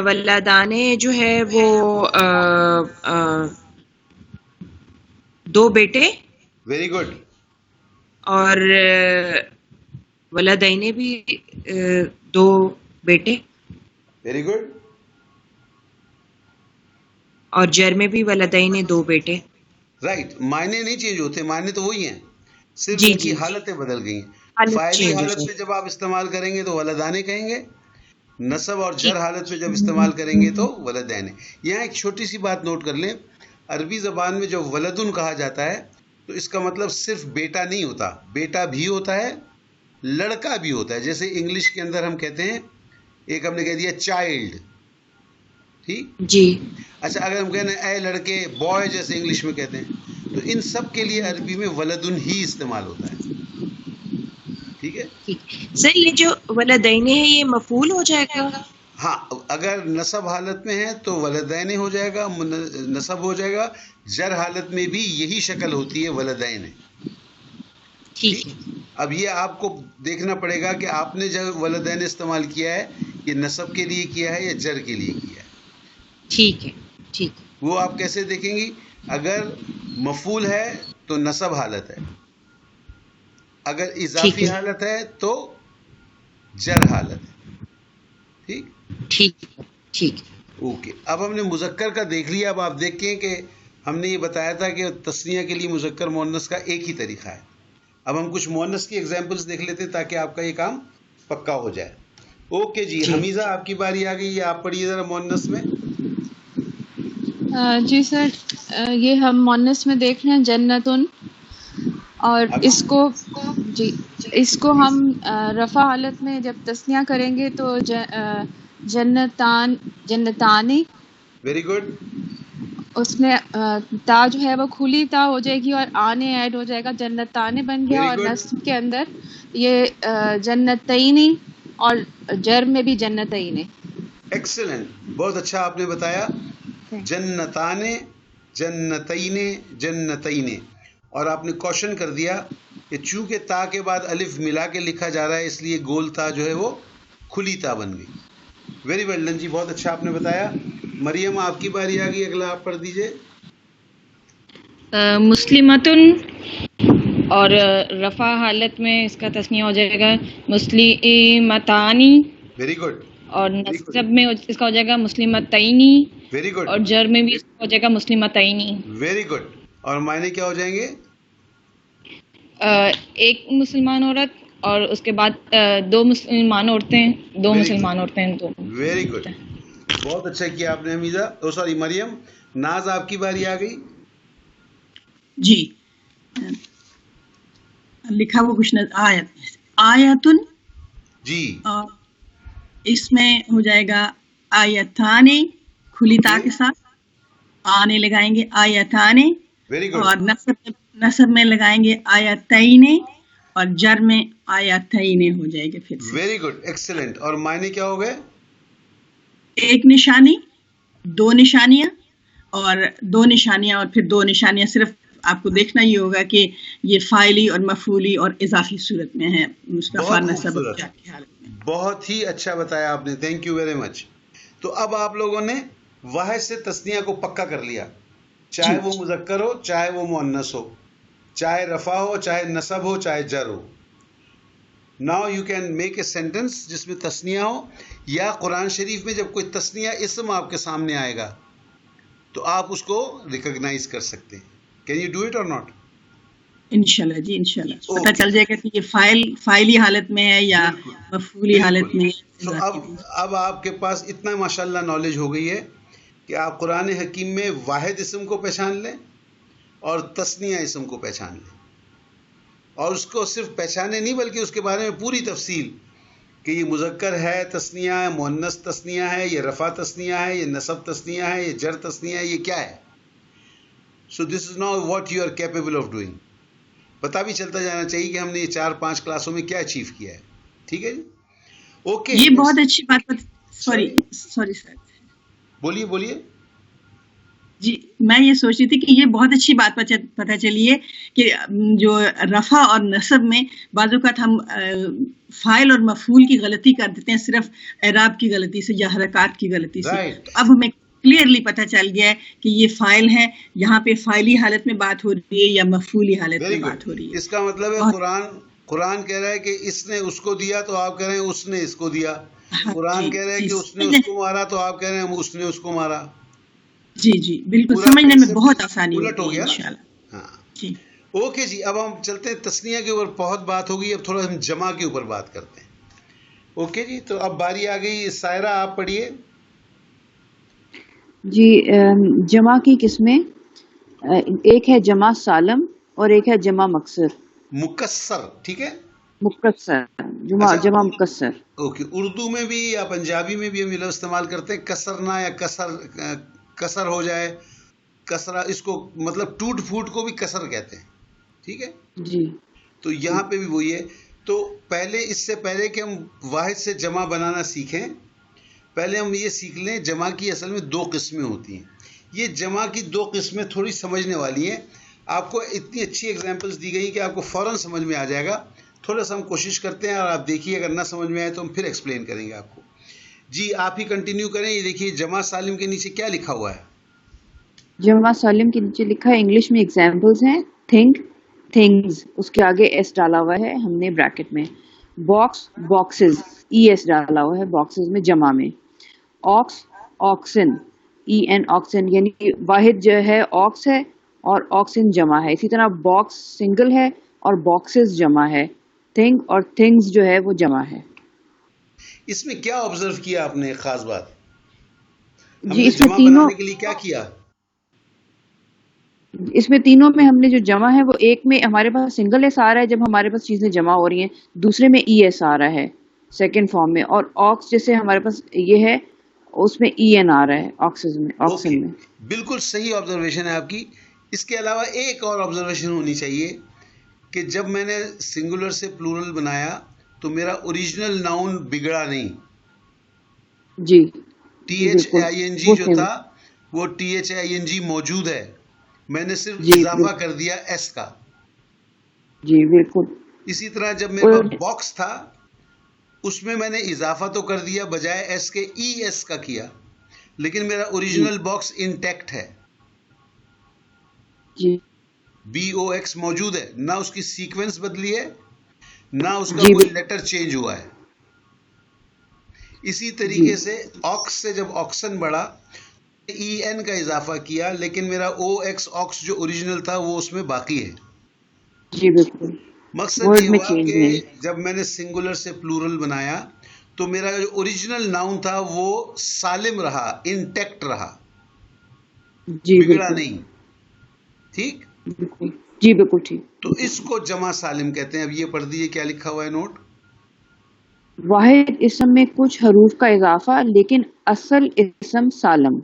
ولدان جو ہے وہ دو بیٹے. Very good. اور ولدین بھی دو بیٹے. Very good. اور جر میں بھی ولدین دو بیٹے. رائٹ. معنی نہیں چینج ہوتے, معنی تو وہی ہیں, صرف جی ان کی جی, حالتیں بدل گئی ہیں. فاعلی حالت میں جب آپ استعمال کریں گے تو ولدانے کہیں گے, نصب اور جر حالت میں جب استعمال کریں گے تو ولدین. یہاں ایک چھوٹی سی بات نوٹ کر لیں, عربی زبان میں جب ولدن کہا جاتا ہے تو اس کا مطلب صرف بیٹا نہیں ہوتا, بیٹا بھی ہوتا ہے, لڑکا بھی ہوتا ہے. جیسے انگلش کے اندر ہم کہتے ہیں, ایک ہم نے کہہ دیا چائلڈ, ٹھیک جی. اچھا, اگر ہم کہنا اے لڑکے, بوائے جیسے انگلش میں کہتے ہیں, تو ان سب کے لیے عربی میں ولدن ہی استعمال ہوتا ہے. ٹھیک ہے سر, یہ جو ولدین ہے یہ مفعول ہو جائے گا؟ ہاں, اگر نصب حالت میں ہے تو ولدین ہو جائے گا, نصب ہو جائے گا. جر حالت میں بھی یہی شکل ہوتی ہے, ولدین. ٹھیک ہے. اب یہ آپ کو دیکھنا پڑے گا کہ آپ نے جب ولدین استعمال کیا ہے, یہ نصب کے لیے کیا ہے یا جر کے لیے کیا ہے. ٹھیک ہے. ٹھیک ہے. وہ آپ کیسے دیکھیں گی؟ اگر مفعول ہے تو نصب حالت ہے, اگر اضافی حالت ہے تو جر حالت ہے. ٹھیک ٹھیک ٹھیک. اوکے, اب ہم نے مذکر کا دیکھ لیا. اب آپ دیکھیں کہ ہم نے یہ بتایا تھا کہ تثنیہ کے لیے مذکر مؤنث کا ایک ہی طریقہ ہے. اب ہم کچھ مؤنث کی ایگزامپلس دیکھ لیتے ہیں تاکہ آپ کا یہ کام پکا ہو جائے. اوکے جی, حمیزہ آپ کی باری آ گئی ہے, آپ پڑھیے ذرا مؤنث میں. جی سر, یہ ہم مؤنث میں دیکھ رہے ہیں جنتن, اور اس کو جی، اس کو ہم رفع حالت میں جب تسنیہ کریں گے تو جنتانی، ویری گڈ. اس میں تا جو ہے وہ کھلی تا ہو جائے گی اور آنے ایڈ ہو جائے گا، جنتانے بن گیا. ویری اور گڈ. نصب کے اندر یہ جنتینی اور جر میں بھی جنتینی. ایکسلنٹ، بہت اچھا آپ نے بتایا. جنتانے، جنتینے، جنتینے. اور آپ نے کوشچن کر دیا کہ چونکہ تا کے بعد الف ملا کے لکھا جا رہا ہے اس لیے گول تا جو ہے وہ کھلی تا بن گئی. ویری ویل ڈن جی، بہت اچھا آپ نے بتایا. مریم آپ کی باری آ گئی، اگلا آپ پڑھ دیجئے. مسلمتن، اور رفع حالت میں اس کا تسنیہ ہو جائے گا مسلمتانی. Very good. اور نصب میں اس کا ہو جائے گا مسلمتینی. Very good. اور جر میں بھی اس کا ہو جائے گا مسلمتینی. Very good. اور معنی کیا ہو جائیں گے؟ ایک مسلمان عورت اور اس کے بعد دو مسلمان عورتیں، دو مسلمان عورتیں. ویری گڈ، بہت اچھا کیا آپ نے حمیدہ. سوری مریم. ناز آپ کی باری آ گئی. جی، لکھا ہوا کچھ آیتن. جی. اور اس میں ہو جائے گا آیتانے کھلی تا کے ساتھ، آنے لگائیں گے آیتانے. Very good. اور نصب میں لگائیں گے آیتینے، اور جر میں آیتینے ہو جائے گا پھر سے. Very good, excellent. اور معنی کیا ہو گئے؟ ایک نشانی، دو نشانیاں، اور دو نشانیاں، اور پھر دو نشانیاں. صرف آپ کو دیکھنا یہ ہوگا کہ یہ فاعلی اور مفعولی اور اضافی صورت میں ہے. اس کا فعل نصب کی حالت میں. بہت ہی اچھا بتایا آپ نے، تھینک یو ویری مچ. تو اب آپ لوگوں نے واحد سے تثنیہ کو پکا کر لیا، چاہے وہ مذکر ہو چاہے وہ مؤنث ہو، چاہے رفع ہو چاہے نصب ہو چاہے جر ہو. Now you can make a sentence جس میں تثنیہ ہو، یا قرآن شریف میں جب کوئی تثنیہ اسم آپ کے سامنے آئے گا تو آپ اس کو ریکگنائز کر سکتے ہیں. کین یو ڈو اٹ اور ناٹ؟ انشاءاللہ جی، انشاءاللہ پتہ چل جائے گا کہ یہ فاعلی حالت میں ہے یا مفعولی حالت میں. تو اب آپ کے پاس اتنا ماشاءاللہ نالج ہو گئی ہے کہ آپ قرآن حکیم میں واحد اسم کو پہچان لیں اور تثنیہ اسم کو پہچان لیں، اور اس کو صرف پہچانے نہیں بلکہ اس کے بارے میں پوری تفصیل کہ یہ مذکر ہے تثنیہ ہے، مؤنث تثنیہ ہے، یہ رفع تثنیہ ہے، یہ نصب تثنیہ ہے، یہ جر تثنیہ ہے، یہ کیا ہے. So this is now what you are capable of doing. پتہ بھی چلتا جانا چاہیے کہ ہم نے یہ 4-5 کلاسوں میں کیا اچیو کیا ہے. ٹھیک ہے جی، اوکے. یہ بہت اچھی بات. سوری سر، بولیے. جی، میں یہ سوچ رہی تھی کہ یہ بہت اچھی بات پتہ چلی ہے کہ جو رفع اور نصب میں بعض اوقات ہم فاعل اور مفعول کی غلطی کر دیتے ہیں صرف اعراب کی غلطی سے یا حرکات کی غلطی سے. تو اب ہمیں کلیئرلی پتہ چل گیا ہے کہ یہ فاعل ہے، یہاں پہ فاعلی حالت میں بات ہو رہی ہے یا مفعولی حالت میں بات ہو رہی ہے. اس کا مطلب ہے قرآن کہہ رہا ہے کہ اس نے اس کو دیا تو آپ کہہ رہے ہیں اس نے اس کو دیا. قرآن کہہ رہا ہے کہ اس نے اس کو مارا تو آپ کہہ رہے ہیں اس نے اس کو مارا. جی جی بالکل، سمجھنے میں بہت آسانی الٹ ہو گیا انشاءاللہ. ہاں جی اوکے جی. اب ہم چلتے ہیں تثنیہ کے اوپر، بہت بات ہوگی، اب تھوڑا ہم جمع کے اوپر بات کرتے ہیں. اوکے جی، تو اب باری آ گئی سائرہ، آپ پڑھیے. جی، جمع کی قسمیں ایک ہے جمع سالم اور ایک ہے جمع مکسر. ٹھیک ہے، مکسر، جمع مکسر. اوکے. اردو میں بھی یا پنجابی میں بھی ہم یہ لفظ استعمال کرتے ہیں کسرنا یا کسر ہو جائے، کسرا، اس کو مطلب ٹوٹ پھوٹ کو بھی کسر کہتے ہیں. ٹھیک ہے جی. تو یہاں پہ بھی وہی ہے. تو پہلے، اس سے پہلے کہ ہم واحد سے جمع بنانا سیکھیں، پہلے ہم یہ سیکھ لیں جمع کی اصل میں 2 قسمیں ہوتی ہیں. یہ جمع کی 2 قسمیں تھوڑی سمجھنے والی ہیں. آپ کو اتنی اچھی ایگزامپلس دی گئی کہ آپ کو فوراً سمجھ میں آ جائے گا. تھوڑا سا ہم کوشش کرتے ہیں اور آپ دیکھیے، اگر نہ سمجھ میں آئے تو ہم پھر ایکسپلین کریں گے آپ کو. جی آپ ہی کنٹینیو کریں. یہ دیکھیے جمع سالم کے نیچے کیا لکھا ہوا ہے؟ جمع سالم کے نیچے لکھا ہے، انگلش میں ایگزامپلس ہیں، تھنک، تھنگز، اس کے آگے ایس ڈالا ہوا ہے ہم نے بریکٹ میں. باکس، باکسز، ای ایس ڈالا ہوا ہے باکسز میں جمع میں. آکس، آکسن، ای این آکسن، یعنی واحد جو ہے آکس ہے اور آکسن جمع ہے. اسی طرح باکس سنگل ہے اور باکسز جمع ہے. تھنگ اور تھنگز جو ہے وہ جمع ہے. اس میں کیا آبزرو کیا آپ نے؟ ایک خاص بات، ہم جی نے اس میں جمع تینوں بنانے کے لیے کیا کیا؟ اس میں تینوں میں ہم نے جو جمع ہے وہ ایک میں ہمارے پاس سنگل ایس آ رہا ہے جب ہمارے پاس چیزیں جمع ہو رہی ہیں, دوسرے میں ای ایس آ رہا ہے سیکنڈ فارم میں, اور آکس جیسے ہمارے پاس یہ ہے اس میں ای این آ رہا ہے آکسن میں. بالکل صحیح آبزرویشن ہے آپ کی. اس کے علاوہ ایک اور آبزرویشن ہونی چاہیے کہ جب میں نے سنگولر سے پلورل بنایا تو میرا اوریجنل ناؤن بگڑا نہیں. G T H I N G جو تھا وہ T H I N G موجود ہے, میں نے صرف اضافہ کر دیا ایس کا. جی بالکل. اسی طرح جب میرے پاس باکس تھا اس میں میں نے اضافہ تو کر دیا, بجائے ایس کے ای ایس کا کیا, لیکن میرا اوریجنل باکس انٹیکٹ ہے. جی بی او ایکس موجود ہے, نہ اس کی سیکوینس بدلی ہے نہ اس کا کوئی لیٹر چینج ہوا ہے. اسی طریقے سے آکس سے جب آکسن بڑھا ای این کا اضافہ کیا, لیکن میرا او ایکس آکس جو اوریجنل تھا وہ اس میں باقی ہے. جی بالکل. مقصد یہ ہوا کہ جب میں نے سنگولر سے پلورل بنایا تو میرا جو اوریجنل ناؤن تھا وہ سالم رہا, انٹیکٹ رہا, بگڑا نہیں. ٹھیک, جی بالکل ٹھیک. تو اس کو جمع سالم کہتے ہیں. اب یہ پڑھ دیجیے کیا لکھا ہوا ہے نوٹ. واحد اسم میں کچھ حروف کا اضافہ لیکن اصل اسم سالم,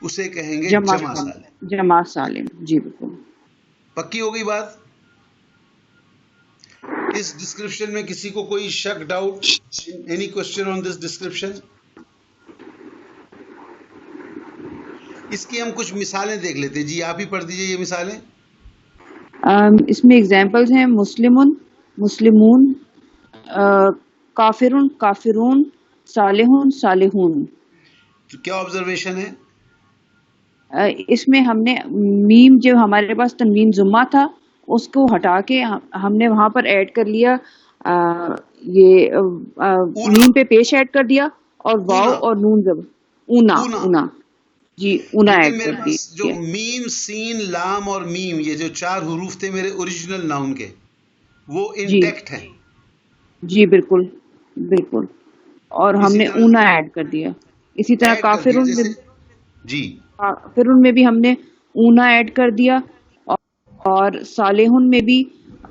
اسے کہیں گے جمع سالم. جمع سالم, جی بالکل. پکی ہو گئی بات. اس ڈسکرپشن میں کسی کو کوئی شک, doubt, any question on this description? اس کی ہم کچھ مثالیں دیکھ لیتے ہیں. جی آپ ہی پڑھ دیجئے یہ مثالیں. اس میں اگزامپلز ہیں مسلمون, مسلمون, کافرون, کافرون, صالحون, صالحون. کیا آبزرویشن ہے اس میں ہم نے میم جو ہمارے پاس تنوین ضمہ تھا اس کو ہٹا کے ہم نے وہاں پر ایڈ کر لیا یہ میم پہ پیش ایڈ کر دیا, اور واو اور نون زبر اونا, اونا, جی اونا ایڈ کر دی. جو میم, سین, لام اور میم, یہ جو چار حروف تھے میرے اوریجنل ناؤن کے, وہ انٹیکٹ ہیں. جی بالکل بالکل. اور ہم نے اونا ایڈ کر دیا. اسی طرح کافرون میں, جی کافرون میں بھی ہم نے اونا ایڈ کر دیا, اور صالحون میں بھی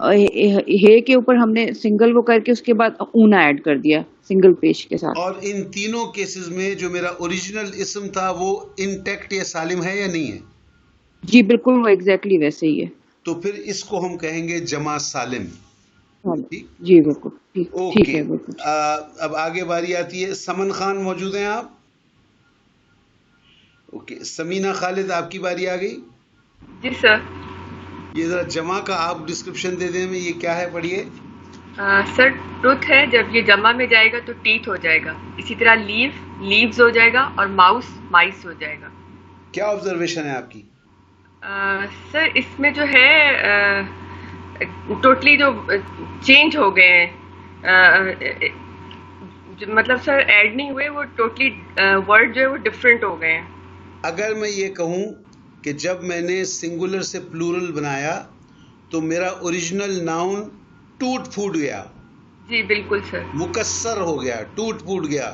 ہے کے اوپر ہم نے سنگل وہ کر کے اس کے بعد اونا ایڈ کر دیا سنگل پیش کے ساتھ. اور ان تینوں کیسز میں جو میرا اوریجنل اسم تھا وہ انٹیکٹ یا سالم ہے یا نہیں ہے؟ جی بالکل, وہ ایگزیکٹلی ویسے ہی ہے. تو پھر اس کو ہم کہیں گے جمع سالم. جی بالکل ٹھیک ہے. اب آگے باری آتی ہے. سمن خان موجود ہیں آپ؟ اوکے. سمینہ خالد آپ کی باری آ گئی. جی سر. یہ ذرا جمع کا آپ ڈسکرپشن دے دیں. میں یہ کیا ہے پڑھیے. سر ٹوتھ ہے, جب یہ جمع میں جائے گا تو ٹیتھ ہو جائے گا. اسی طرح لیو, لیوز ہو جائے گا, اور ماؤس, مائس ہو جائے گا. کیا آبزرویشن ہے آپ کی؟ سر اس میں جو ہے ٹوٹلی جو چینج ہو گئے ہیں, مطلب سر ایڈ نہیں ہوئے, وہ ٹوٹلی ورڈ جو ہے وہ ڈفرینٹ ہو گئے ہیں. اگر میں یہ کہوں کہ جب میں نے سنگولر سے پلورل بنایا تو میرا اوریجنل ناؤن ٹوٹ پھوٹ گیا. جی بالکل سر. مکسر ہو گیا, ٹوٹ پھوٹ گیا,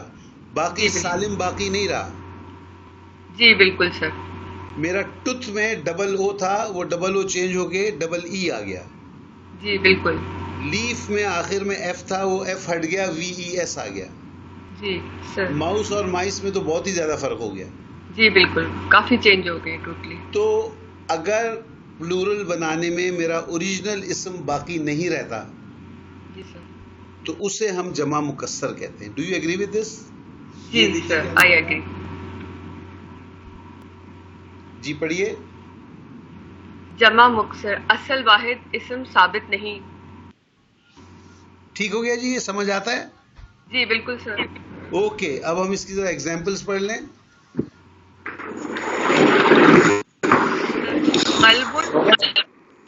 باقی سالم باقی نہیں رہا. جی بالکل سر. میرا ٹوتھ میں ڈبل او تھا, وہ ڈبل او چینج ہو کے ڈبل ای آ گیا. جی بالکل. لیف میں آخر میں ایف تھا, وہ ایف ہٹ گیا, وی ای ایس آ گیا. جی سر. ماؤس اور مائس میں تو بہت ہی زیادہ فرق ہو گیا. جی بالکل, کافی چینج ہو گئے ٹوٹلی. تو اگر پلورل بنانے میں میرا اوریجنل اسم باقی نہیں رہتا, جی سر, تو اسے ہم جمع مکسر کہتے ہیں. Do you agree with this? جی سر, آئی ایگری. جی پڑھیے. جمع مکسر, اصل واحد اسم ثابت نہیں. ٹھیک ہو گیا جی, یہ سمجھ آتا ہے؟ جی بالکل سر. اوکے, اب ہم اس کی ذرا ایگزامپلس پڑھ لیں.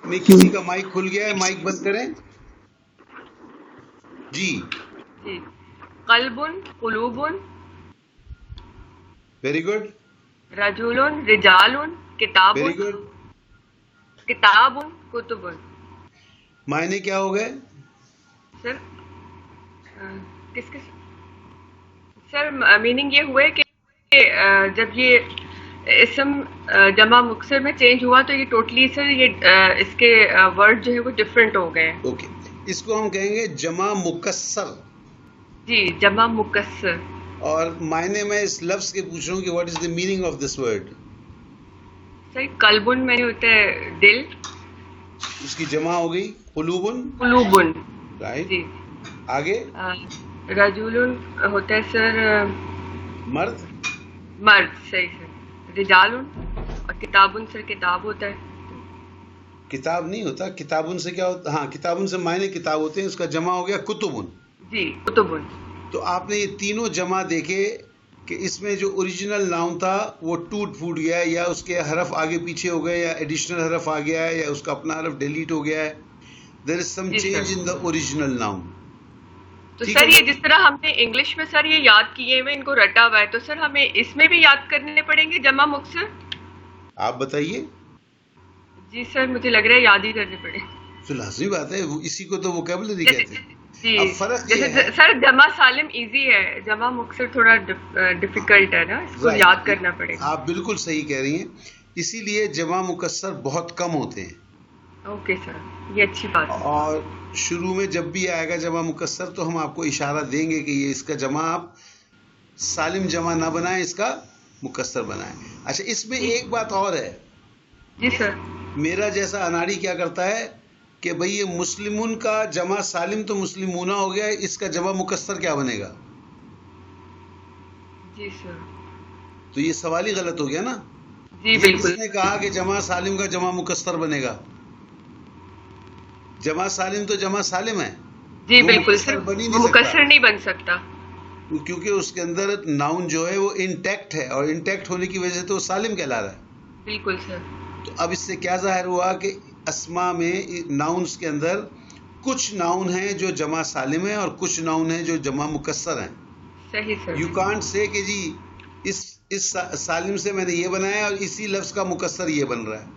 نہیں, کسی کا مائک کھل گیا ہے, مائک بند کریں. جی جی. قلب, قلوب. Very good. رجل, رجال. کتاب, ویری گڈ. کتاب, کتب. معنی کیا ہو گئے سر؟ کس سر میننگ یہ ہوئے کہ جب یہ اسم جمع مکسر میں چینج ہوا تو یہ ٹوٹلی سر یہ اس کے ورڈ جو ہے وہ ڈفرینٹ ہو گئے ہیں. اوکے، اس کو ہم کہیں گے جمع مکسر. جی جمع مکسر. اور معنی میں اس لفظ کے پوچھ رہا ہوں کہ what is the meaning of this word. Sir قلبن میں ہوتا ہے دل، اس کی جمع ہو گئی قلوبن. قلوبن. رائٹ. جی. آگے رجولن ہوتا ہے سر مرد. مرد. صحیح سر. رجالن. اور کتابن سر کتاب ہوتا ہے. کتاب نہیں ہوتا، کتابن سے کیا ہوتا؟ ہاں کتابن سے معنی کتاب ہوتے ہیں، اس کا جمع ہو گیا کتبن. جی کتبن. تو آپ نے یہ تینوں جمع دیکھے کہ اس میں جو اوریجنل ناؤن تھا وہ ٹوٹ پھوٹ گیا ہے، یا اس کے حرف آگے پیچھے ہو گئے، یا ایڈیشنل حرف آ گیا ہے، یا اس کا اپنا حرف ڈیلیٹ ہو گیا ہے. There is some change in the original noun. تو سر یہ جس طرح ہم نے انگلش میں سر یہ یاد کیے ہوئے ان کو رٹا ہوا ہے، تو سر ہمیں اس میں بھی یاد کرنے پڑیں گے جمع مکسر؟ آپ بتائیے. جی سر مجھے لگ رہا ہے یاد ہی کرنے پڑے. تو لازمی بات ہے، اسی کو تو ووکیبلری کہتے ہیں. جی اب فرق یہ ہے سر جمع سالم ایزی ہے، جمع مکسر تھوڑا ڈیفیکلٹ ہے نا، اس کو یاد کرنا پڑے گا. آپ بالکل صحیح کہہ رہی ہیں، اسی لیے جمع مکسر بہت کم ہوتے ہیں. اوکے سر، یہ اچھی بات ہے. اور شروع میں جب بھی آئے گا جمع مکسر تو ہم آپ کو اشارہ دیں گے کہ یہ اس کا جمع آپ سالم جمع نہ بنائیں، اس کا مکسر بنائیں. اچھا اس میں ایک بات اور ہے. جی سر. میرا جیسا اناڑی کیا کرتا ہے کہ بھئی یہ مسلمون کا جمع سالم تو مسلمونہ ہو گیا، اس کا جمع مکسر کیا بنے گا؟ جی سر. تو یہ سوال ہی غلط ہو گیا نا. جی بالکل. اس نے کہا کہ جمع سالم کا جمع مکسر بنے گا. جمع سالم تو جمع سالم ہے. جی بالکل سر، مکسر نہیں بن سکتا کیونکہ اس کے اندر ناؤن جو ہے وہ انٹیکٹ ہے، اور انٹیکٹ ہونے کی وجہ سے تو سالم کہلا رہا ہے. بالکل سر. تو اب اس سے کیا ظاہر ہوا کہ اسما میں ناؤنس کے اندر کچھ ناؤن ہیں جو جمع سالم ہیں اور کچھ ناؤن ہیں جو جمع مکسر ہیں. صحیح سر. یو کانٹ سے کہ جی اس سالم سے میں نے یہ بنایا اور اسی لفظ کا مکسر یہ بن رہا ہے.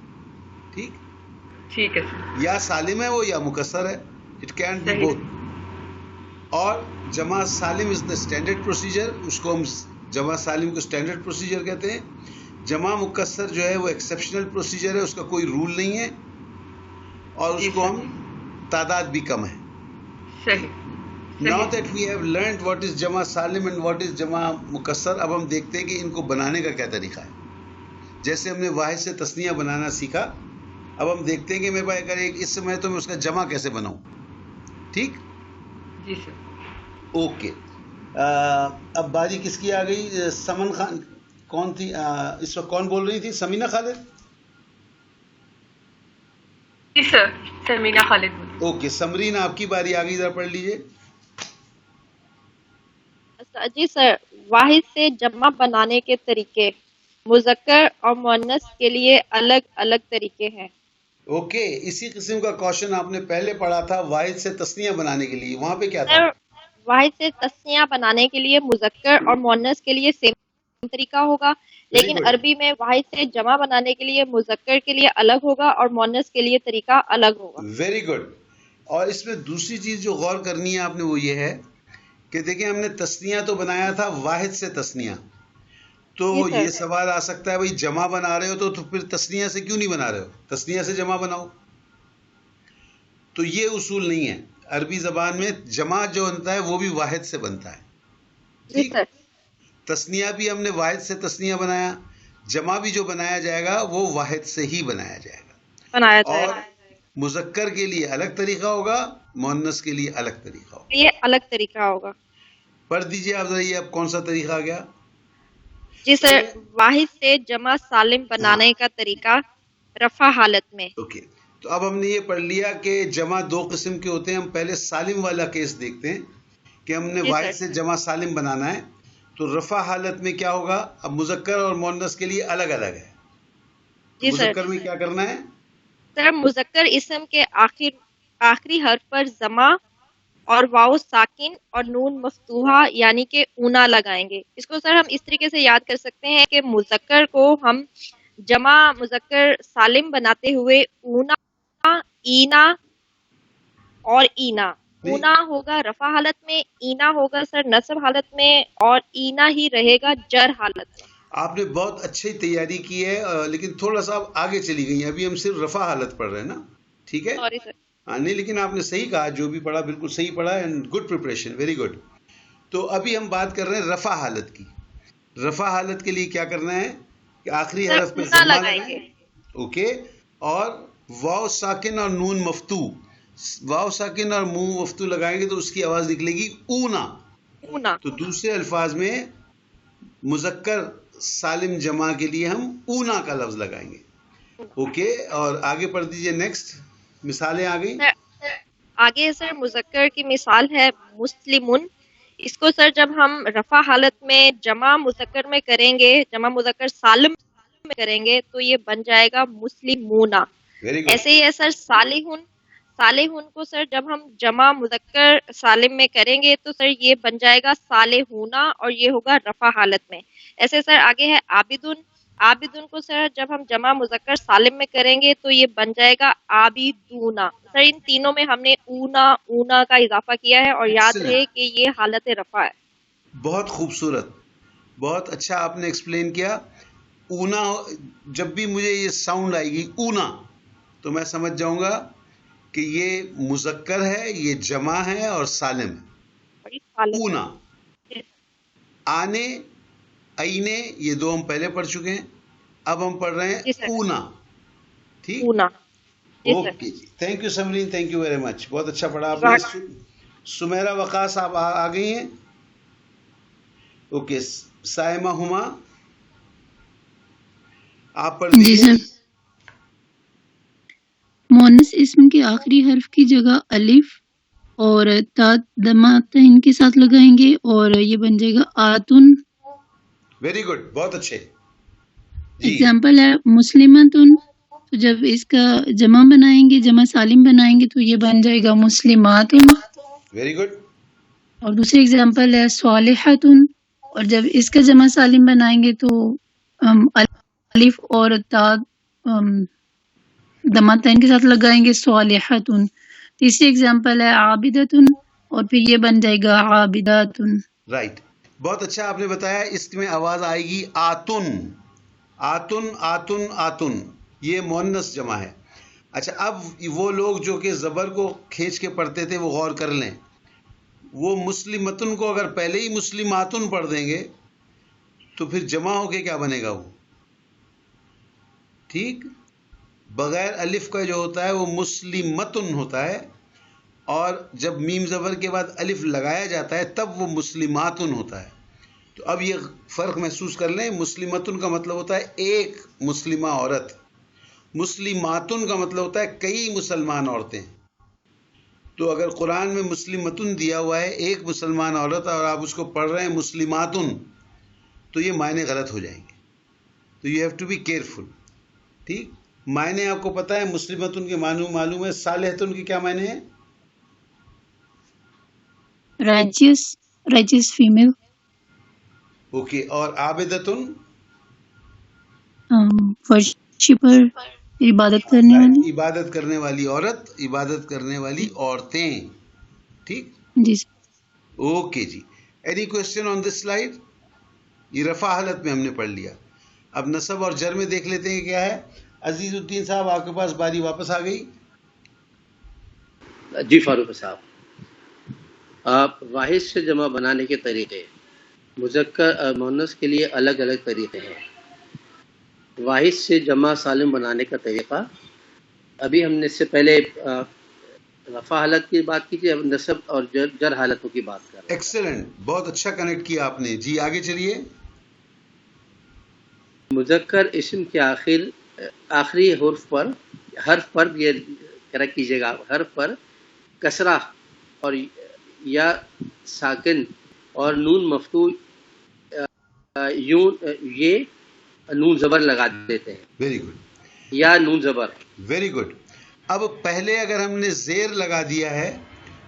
ٹھیک ہے سر. یا سالم ہے وہ یا مکسر ہے. It can be both. اور جمع سالم از دا اسٹینڈرڈ پروسیجر، اس کو ہم جمع سالم کو اسٹینڈرڈ پروسیجر کہتے ہیں. جمع مکسر جو ہے وہ ایکسیپشنل پروسیجر ہے، اس کا کوئی رول نہیں ہے، اور اس کو ہم تعداد بھی کم ہے. صحیح. Now that we have learned what is جمع سالم and what is جمع مکسر، اب ہم دیکھتے ہیں کہ ان کو بنانے کا کیا طریقہ ہے. جیسے ہم نے واحد سے تثنیہ بنانا سیکھا، اب ہم دیکھتے ہیں کہ میرے پاس اگر ایک اسم ہے تو میں اس کا جمع کیسے بناؤں. ٹھیک. جی سر. اوکے. اب باری کس کی آ گئی؟ سمن خان. کون تھی اس وقت؟ کون بول رہی تھی؟ سمینہ خالد. جی سر، سمینہ خالد. اوکے سمرین، آپ کی باری آ گئی، ذرا پڑھ لیجئے. جی سر، واحد سے جمع بنانے کے طریقے مذکر اور مؤنث کے لیے الگ الگ طریقے ہیں. اوکے، اسی قسم کا کوشچن آپ نے پہلے پڑھا تھا واحد سے تثنیہ بنانے کے لیے. وہاں پہ کیا تھا؟ واحد سے تثنیہ بنانے کے لیے مذکر اور مؤنث کے لیے سیم طریقہ ہوگا، لیکن عربی میں واحد سے جمع بنانے کے لیے مذکر کے لیے الگ ہوگا اور مؤنث کے لیے طریقہ الگ ہوگا. Very good. اور اس میں دوسری چیز جو غور کرنی ہے آپ نے وہ یہ ہے کہ دیکھیں ہم نے تثنیہ تو بنایا تھا واحد سے تثنیہ، تو یہ سوال آ سکتا ہے بھائی جمع بنا رہے ہو تو پھر تثنیہ سے کیوں نہیں بنا رہے ہو؟ تثنیہ سے جمع بناؤ. تو یہ اصول نہیں ہے. عربی زبان میں جمع جو بنتا ہے وہ بھی واحد سے بنتا ہے. ٹھیک. تثنیہ بھی ہم نے واحد سے تثنیہ بنایا، جمع بھی جو بنایا جائے گا وہ واحد سے ہی بنایا جائے گا. اور مذکر کے لیے الگ طریقہ ہوگا، مؤنث کے لیے الگ طریقہ ہوگا. یہ الگ طریقہ ہوگا. پڑھ دیجئے آپ ذرا، یہ اب کون سا طریقہ آ گیا؟ جی سر، واحد سے جمع سالم بنانے کا طریقہ رفع حالت میں. اوکے. تو اب ہم نے یہ پڑھ لیا کہ جمع دو قسم کے ہوتے ہیں. ہم پہلے سالم والا کیس دیکھتے ہیں کہ ہم نے واحد سے جمع سالم بنانا ہے، تو رفع حالت میں کیا ہوگا؟ اب مذکر اور مؤنث کے لیے الگ الگ ہے. مذکر میں کیا کرنا ہے؟ سر مذکر اسم کے آخری حرف پر ضمہ اور واو ساکن اور نون مفتوحہ یعنی کہ اونا لگائیں گے. اس کو سر ہم اس طریقے سے یاد کر سکتے ہیں کہ مذکر کو ہم جمع مذکر سالم بناتے ہوئے اونا، اینا اور اینا. اونا ہوگا رفع حالت میں، اینا ہوگا سر نصب حالت میں، اور اینا ہی رہے گا جر حالت میں. آپ نے بہت اچھی تیاری کی ہے، لیکن تھوڑا سا آپ آگے چلی گئی ہیں. ابھی ہم صرف رفع حالت پڑھ رہے ہیں نا، ٹھیک ہے؟ Sorry sir. ہاں نہیں، لیکن آپ نے صحیح کہا، جو بھی پڑھا بالکل صحیح پڑھا، and good preparation, very good. تو ابھی ہم بات کر رہے ہیں رفع حالت کی. رفع حالت کے لیے کیا کرنا ہے کہ آخری سر حرف پہ اونا ضمہ لگائیں لگائیں. گے. اوکے. اور واو ساکن اور نون مفتو، واو ساکن اور منہ مفتو لگائیں گے تو اس کی آواز نکلے گی اونا. اونا. تو دوسرے الفاظ میں مذکر سالم جمع کے لیے ہم اونا کا لفظ لگائیں گے. اوکے. اور آگے پڑھ دیجئے. نیکسٹ مثالیں آ گئی. سر آگے سر مذکر کی مثال ہے مسلمون. اس کو سر جب ہم رفع حالت میں جمع مذکر میں کریں گے، جمع مذکر سالم میں کریں گے تو یہ بن جائے گا مسلمونا. Very good. ایسے ہی ہے سر صالحون. صالحون کو سر جب ہم جمع مذکر سالم میں کریں گے تو سر یہ بن جائے گا صالحونا اور یہ ہوگا رفع حالت میں. ایسے سر آگے ہے عابدون. عابدون کو سر جب ہم جمع مذکر سالم میں کریں گے تو یہ بن جائے گا عابدونا. سر ان تینوں میں ہم نے اونا کا اضافہ کیا ہے اور یاد Excellent. رہے کہ یہ حالت رفع ہے. بہت خوبصورت، بہت اچھا آپ نے ایکسپلین کیا. اونا، جب بھی مجھے یہ ساؤنڈ آئے گی اونا تو میں سمجھ جاؤں گا کہ یہ مذکر ہے، یہ جمع ہے اور سالم ہے. بڑی حالت ہے. اونا. آنے، اینے، یہ دو ہم پہلے پڑھ چکے ہیں. اب ہم پڑھ رہے جی ہیں سر. اونا. ٹھیک. اونا. جی سر. اوکے جی. Thank you Samreen, thank you very much. بہت اچھا پڑھا آپ نے. سمیرہ وقاص آپ آ گئی ہیں. اوکے. سائمہ ہما آپ پڑھ جی دیجیے. سر. مونس اسم کے آخری حرف کی جگہ الف اور تا دماتین کے ساتھ لگائیں گے اور یہ بن جائے گا آتن. ویری گڈ، بہت اچھے جی. اگزامپل ہے مسلمتن. تو جب اس کا جمع بنائیں گے، جمع سالم بنائیں گے تو یہ بن جائے گا مسلماتن. Very good. اور دوسری اگزامپل ہے صالحتن. اور جب اس کا جمع سالم بنائیں گے تو الف اور تا دماتین کے ساتھ لگائیں گے صالحتن. تیسری اگزامپل ہے عابدتن اور پھر یہ بن جائے گا عابداتن. رائٹ. بہت اچھا آپ نے بتایا. اس میں آواز آئے گی آتن. آتن آتن آتن، یہ مؤنث جمع ہے. اچھا، اب وہ لوگ جو کہ زبر کو کھینچ کے پڑھتے تھے وہ غور کر لیں. وہ مسلمتن کو اگر پہلے ہی مسلماتن پڑھ دیں گے تو پھر جمع ہو کے کیا بنے گا وہ؟ ٹھیک. بغیر الف کا جو ہوتا ہے وہ مسلمتن ہوتا ہے، اور جب میم زبر کے بعد الف لگایا جاتا ہے تب وہ مسلماتن ہوتا ہے. تو اب یہ فرق محسوس کر لیں. مسلمتن کا مطلب ہوتا ہے ایک مسلمہ عورت. مسلماتن کا مطلب ہوتا ہے کئی مسلمان عورتیں. تو اگر قرآن میں مسلمتن دیا ہوا ہے ایک مسلمان عورت اور آپ اس کو پڑھ رہے ہیں مسلماتن تو یہ معنی غلط ہو جائیں گے. تو you have to be careful. ٹھیک. معنی آپ کو پتہ ہے مسلمتن کے معنی معلوم ہے. صالحتن کے کیا معنی ہیں؟ righteous female. اوکے. اور عابدتن؟ ورشپر، عبادت کرنے والی. عبادت کرنے والی عورت، عبادت کرنے والی عورتیں. ٹھیک. جی سر. اوکے جی. Any question on this slide? یہ رفع حالت میں ہم نے پڑھ لیا. اب نصب اور جر میں دیکھ لیتے ہیں کیا ہے. عزیز الدین صاحب آپ کے پاس باری واپس آ گئی. جی فاروق صاحب، آپ واحد سے جمع بنانے کے طریقے، مذکر اور مؤنث کے لیے الگ الگ طریقے ہیں. واحد سے جمع سالم بنانے کا طریقہ، ابھی ہم نے اس سے پہلے رفع حالت کی بات کی تھی، اب نصب اور جر حالتوں کی بات کر رہے ہیں. ایکسلنٹ، بہت اچھا کنیکٹ کیا آپ نے. جی آگے چلیے. مذکر اسم کے آخری حرف پر یہ کریکٹ کیجیے گا، حرف پر کسرہ اور یا ساکن اور نون مفتوح یہ نون زبر لگا دیتے ہیں. Very good. یا نون زبر. Very good. اب پہلے اگر ہم نے زیر لگا دیا ہے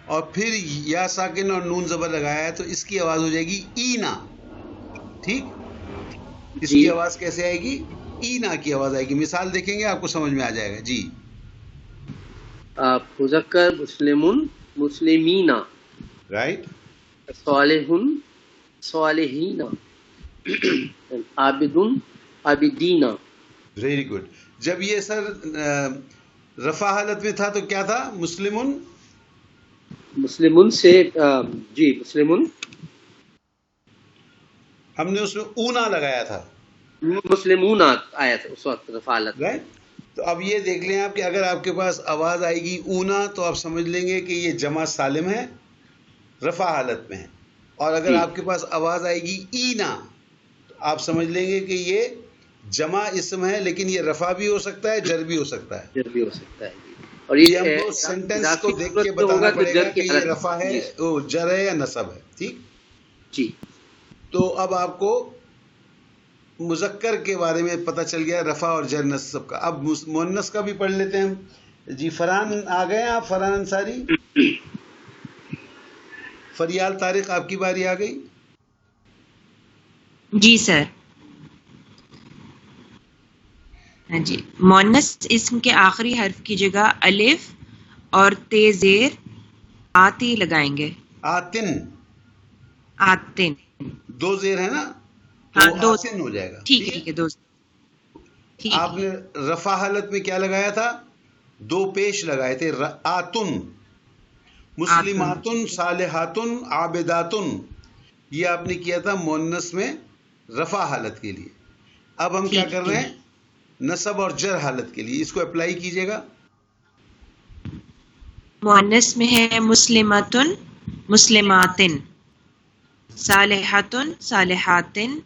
اور پھر یا ساکن اور نون زبر لگایا ہے تو اس کی آواز ہو جائے گی اینا. ٹھیک. اس کی آواز کیسے آئے گی؟ اینا کی آواز آئے گی. مثال دیکھیں گے آپ کو سمجھ میں آ جائے گا. جی. مذکر مسلمون مسلمینا. رائٹ. صالحون صالحینا. عابدن عابدینا. Very good. جب یہ سر رفع حالت میں تھا تو کیا تھا؟ مسلمن. مسلمن سے جی مسلمن ہم نے اس میں اونا لگایا تھا. مسلمون آیا تھا اس وقت رفع حالت. رائٹ. تو اب یہ دیکھ لیں آپ کہ اگر آپ کے پاس آواز آئے گی اونا تو آپ سمجھ لیں گے کہ یہ جمع سالم ہے، رفع حالت میں ہے. اور اگر آپ کے پاس آواز آئے گی اینا تو آپ سمجھ لیں گے کہ یہ جمع اسم ہے، لیکن یہ رفع بھی ہو سکتا ہے، جر بھی ہو سکتا ہے. جر بھی ہو سکتا ہے. اور یہ ہم کو سینٹینس کو دیکھ کے بتانا پڑے گا کہ یہ رفع ہے، جر ہے یا نصب ہے. ٹھیک جی. تو اب آپ کو مذکر کے بارے میں پتہ چل گیا، رفع اور جر نصب کا. اب مؤنث کا بھی پڑھ لیتے ہیں ہم. جی فرحان آ گئے ہیں آپ؟ فرحان انصاری. فریال طارق آپ کی باری آ گئی. جی سر. ہاں جی. مؤنث اسم کے آخری حرف کی جگہ الف اور تے زیر آتی لگائیں گے. آتن. آتن. دو زیر ہے نا، ہاں تو دو. آتن ہو جائے گا. ٹھیک ہے دوست. آپ نے رفع حالت میں کیا لگایا تھا؟ دو پیش لگائے تھے. آتن، مسلماتن، صالحاتن، عابداتن. یہ آپ نے کیا تھا مؤنث میں رفع حالت کے لیے. اب ہم کیا کر رہے ہیں؟ نصب اور جر حالت کے لیے. اس کو اپلائی کیجئے گا. مؤنث میں ہے مسلماتن، مسلماتن، صالحاتن، صالحاتن،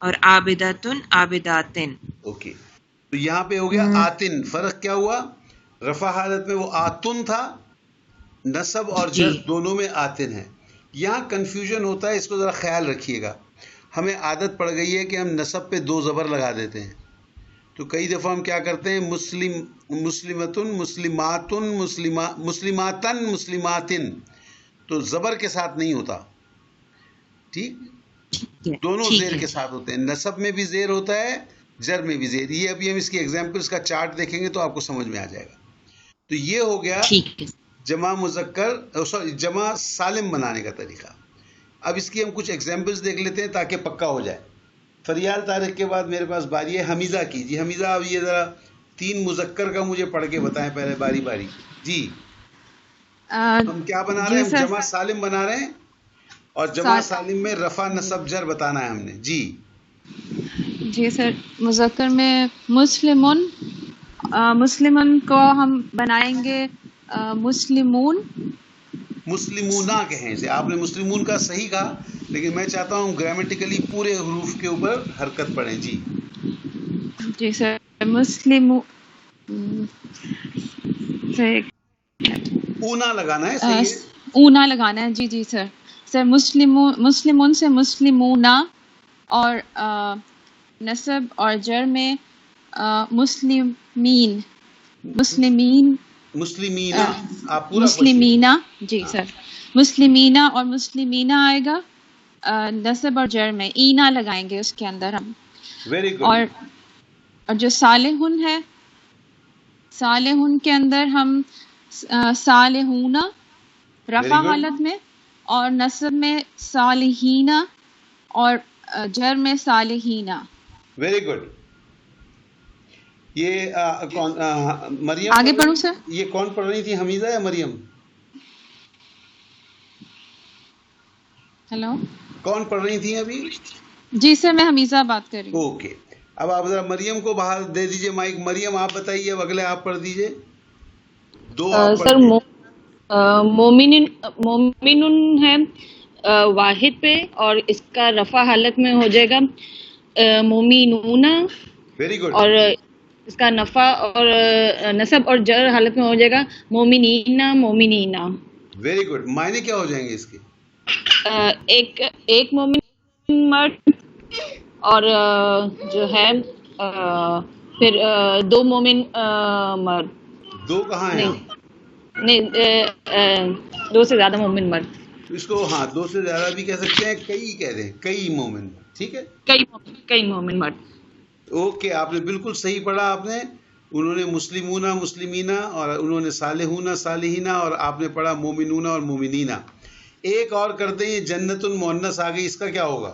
اور عابداتن، عابداتن. اوکے. تو یہاں پہ ہو گیا آتن. فرق کیا ہوا؟ رفع حالت میں وہ آتن تھا، نصب اور جر دونوں میں آتن ہے. یہاں کنفیوژن ہوتا ہے، اس کو ذرا خیال رکھیے گا. ہمیں عادت پڑ گئی ہے کہ ہم نصب پہ دو زبر لگا دیتے ہیں. تو کئی دفعہ ہم کیا کرتے ہیں؟ مسلمتن، مسلماتن، مسلماتن، مسلماتن. تو زبر کے ساتھ نہیں ہوتا. ٹھیک، دونوں زیر کے ساتھ ہوتے ہیں. نصب میں بھی زیر ہوتا ہے، جر میں بھی زیر. یہ ابھی ہم اس کی ایگزامپلس کا چارٹ دیکھیں گے تو آپ کو سمجھ میں آ جائے گا. تو یہ ہو گیا جمع مذکر سوری جمع سالم بنانے کا طریقہ. اب اس کی ہم کچھ ایگزامپلس دیکھ لیتے ہیں تاکہ پکا ہو جائے. فریال طارق کے بعد میرے پاس باری ہے حمیزہ کی. جی حمیزہ، اب یہ ذرا 3 مذکر کا مجھے پڑھ کے بتائیں پہلے باری باری. جی ہم کیا بنا رہے ہیں؟ ہم جمع سالم بنا رہے ہیں، اور جمع سالم میں رفع نصب جر بتانا ہے ہم نے. جی سر. مذکر میں مسلمون، مسلمون کو ہم بنائیں گے مسلمون. مسلمونہ کہیں سے. آپ نے مسلمون کا صحیح کہا، لیکن میں چاہتا ہوں گرامیٹیکلی پورے حروف کے اوپر حرکت پڑھیں. جی سر. اونا لگانا ہے. صحیح ہے، اونا لگانا ہے. جی سر. سر مسلمون سے مسلمونہ، اور نصب اور جر میں مسلمین، مسلمین، مسلمینہ. آپ پورا مسلمینہ. جی سر. مسلمینہ اور مسلمینہ آئے گا نصب اور جر میں. اینا لگائیں گے اس کے اندر ہم. Very good. اور جو صالحون ہے، صالحون کے اندر ہم صالحون رفع حالت میں، اور نصب میں صالحینہ، اور جر میں صالحینہ. Very good. یہ مریم آگے پڑھوں سر؟ یہ کون پڑھ رہی تھی، حمیزہ یا مریم؟ ہیلو، کون پڑھ رہی تھی ابھی؟ جی سر، میں حمیزہ بات کر رہی ہوں. اوکے. اب آپ ذرا مریم کو باہر دے دیجئے مائک. مریم آپ بتائیے، اب اگلے آپ پڑھ دیجئے. سر مومنون ہے واحد پہ، اور اس کا رفع حالت میں ہو جائے گا مومنون. Very good. اور اس کا نفع اور نصب اور جر حالت میں ہو جائے گا مومنین، مومنینا. Very good. معنی کیا ہو جائیں گے اس کے؟ ایک مومن مرد، اور جو ہے پھر 2 مومن مرد. 2 کہاں ہیں؟ نہیں 2 سے زیادہ مومن مرد. اس کو 2 سے زیادہ بھی کہہ سکتے ہیں، کئی کہہ دیں، کئی مومن. ٹھیک ہے، کئی مومن مرد. اوکے. آپ نے بالکل صحیح پڑھا. آپ نے انہوں نے مسلمونہ، مسلمینہ، اور انہوں نے صالحونہ، صالحینہ، اور آپ نے پڑھا مومنونہ اور مومنینہ. ایک اور کرتے ہیں، جنت المؤنث آ گئی، اس کا کیا ہوگا؟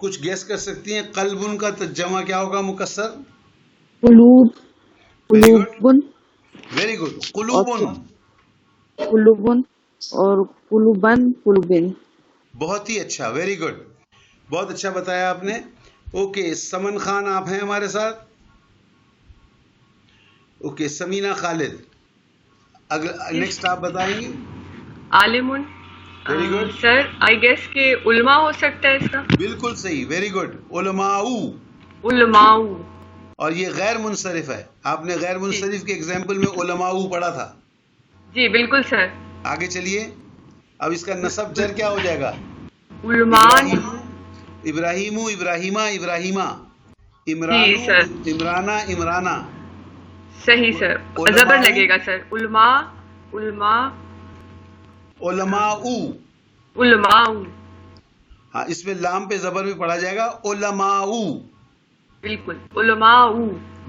کچھ گیس کر سکتی ہیں قلب ان کا ترجمہ کیا ہوگا مکسر؟ قلوب، ویری گڈ قلوبن ویری گڈ. اور قلوبن. قلوبن اور قلوبن، قلوبن. بہت ہی اچھا، ویری گڈ، بہت اچھا بتایا آپ نے. اوکے سمن خان آپ ہیں ہمارے ساتھ. اوکے سمینہ خالد نیکسٹ آپ بتائیں گے. عالمن. Very good. Sir I guess کہ علماء ہو سکتا ہے اس کا. بالکل صحیح، ویری گڈ. علماء. علماء. اور یہ غیر منصرف ہے. آپ نے غیر منصرف کے ایگزامپل میں علماء پڑھا تھا. جی بالکل سر. آگے چلیے. اب اس کا نصب جر کیا ہو جائے گا؟ علمان. ابراہیم ابراہیمہ ابراہیمہ. عمران جی سر. عمرانہ عمرانہ. صحیح سر. زبر لگے گا سر. علماء علماء علماء. علماء. ہاں اس میں لام پہ زبر بھی پڑھا جائے گا. علماء. بالکل علماء اور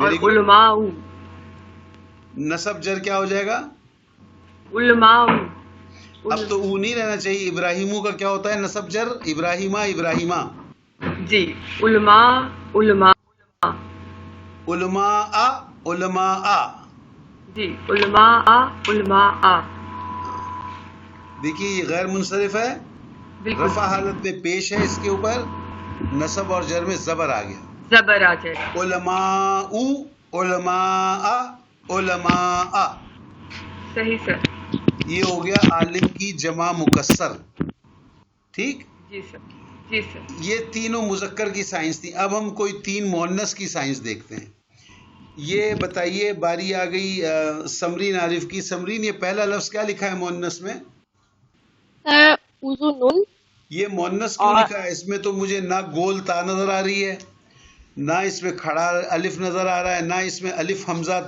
Very good. علماء. نصب جر کیا ہو جائے گا؟ علماء. اب تو او نہیں رہنا چاہیے. ابراہیمو کا کیا ہوتا ہے نصب جر؟ ابراہیمہ ابراہیمہ. جی علماء علماء. علماء علماء. جی علماء علماء. دیکھیے یہ غیر منصرف ہے، بالکل رفع حالت میں پیش ہے، اس کے اوپر نصب اور جر میں زبر آ گیا. زبر آ جائے. علماء علماء علماء. صحیح سر. یہ ہو گیا عالم کی جمع مکسر. ٹھیک. جی سر. جی سر. یہ تینوں مذکر کی سائنس تھی. اب ہم کوئی تین مؤنث کی سائنس دیکھتے ہیں. یہ بتائیے باری آ گئی سمرین عارف کی. سمرین یہ پہلا لفظ کیا لکھا ہے مؤنث میں؟ سر اذن. یہ مؤنث کیوں لکھا ہے؟ اس میں تو مجھے نہ گول تا نظر آ رہی ہے، نہ اس میں کھڑا الف نظر آ رہا ہے، نہ اس میں الف حمزہ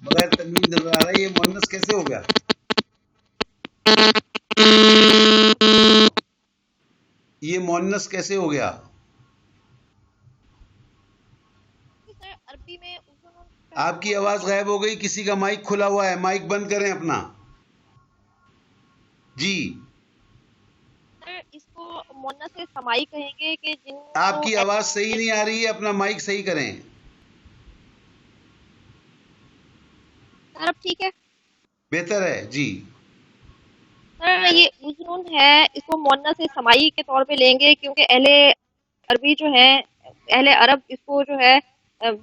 بغیر تنوین نظر آ رہا ہے. یہ مؤنث کیسے ہو گیا؟ یہ مؤنث کیسے ہو گیا؟ سر عربی میں اذن. آپ کی آواز غائب ہو گئی. کسی کا مائک کھلا ہوا ہے، مائک بند کریں اپنا. جی سر اس کو مؤنث سمائی کہیں گے کہ جن آپ کی آواز صحیح نہیں آ رہی ہے، اپنا مائک صحیح کریں. سر اب ٹھیک ہے. بہتر ہے. جی سر یہ اذن ہے، اس کو مؤنث سمائی کے طور پہ لیں گے کیونکہ اہل عربی جو ہیں، اہل عرب اس کو جو ہے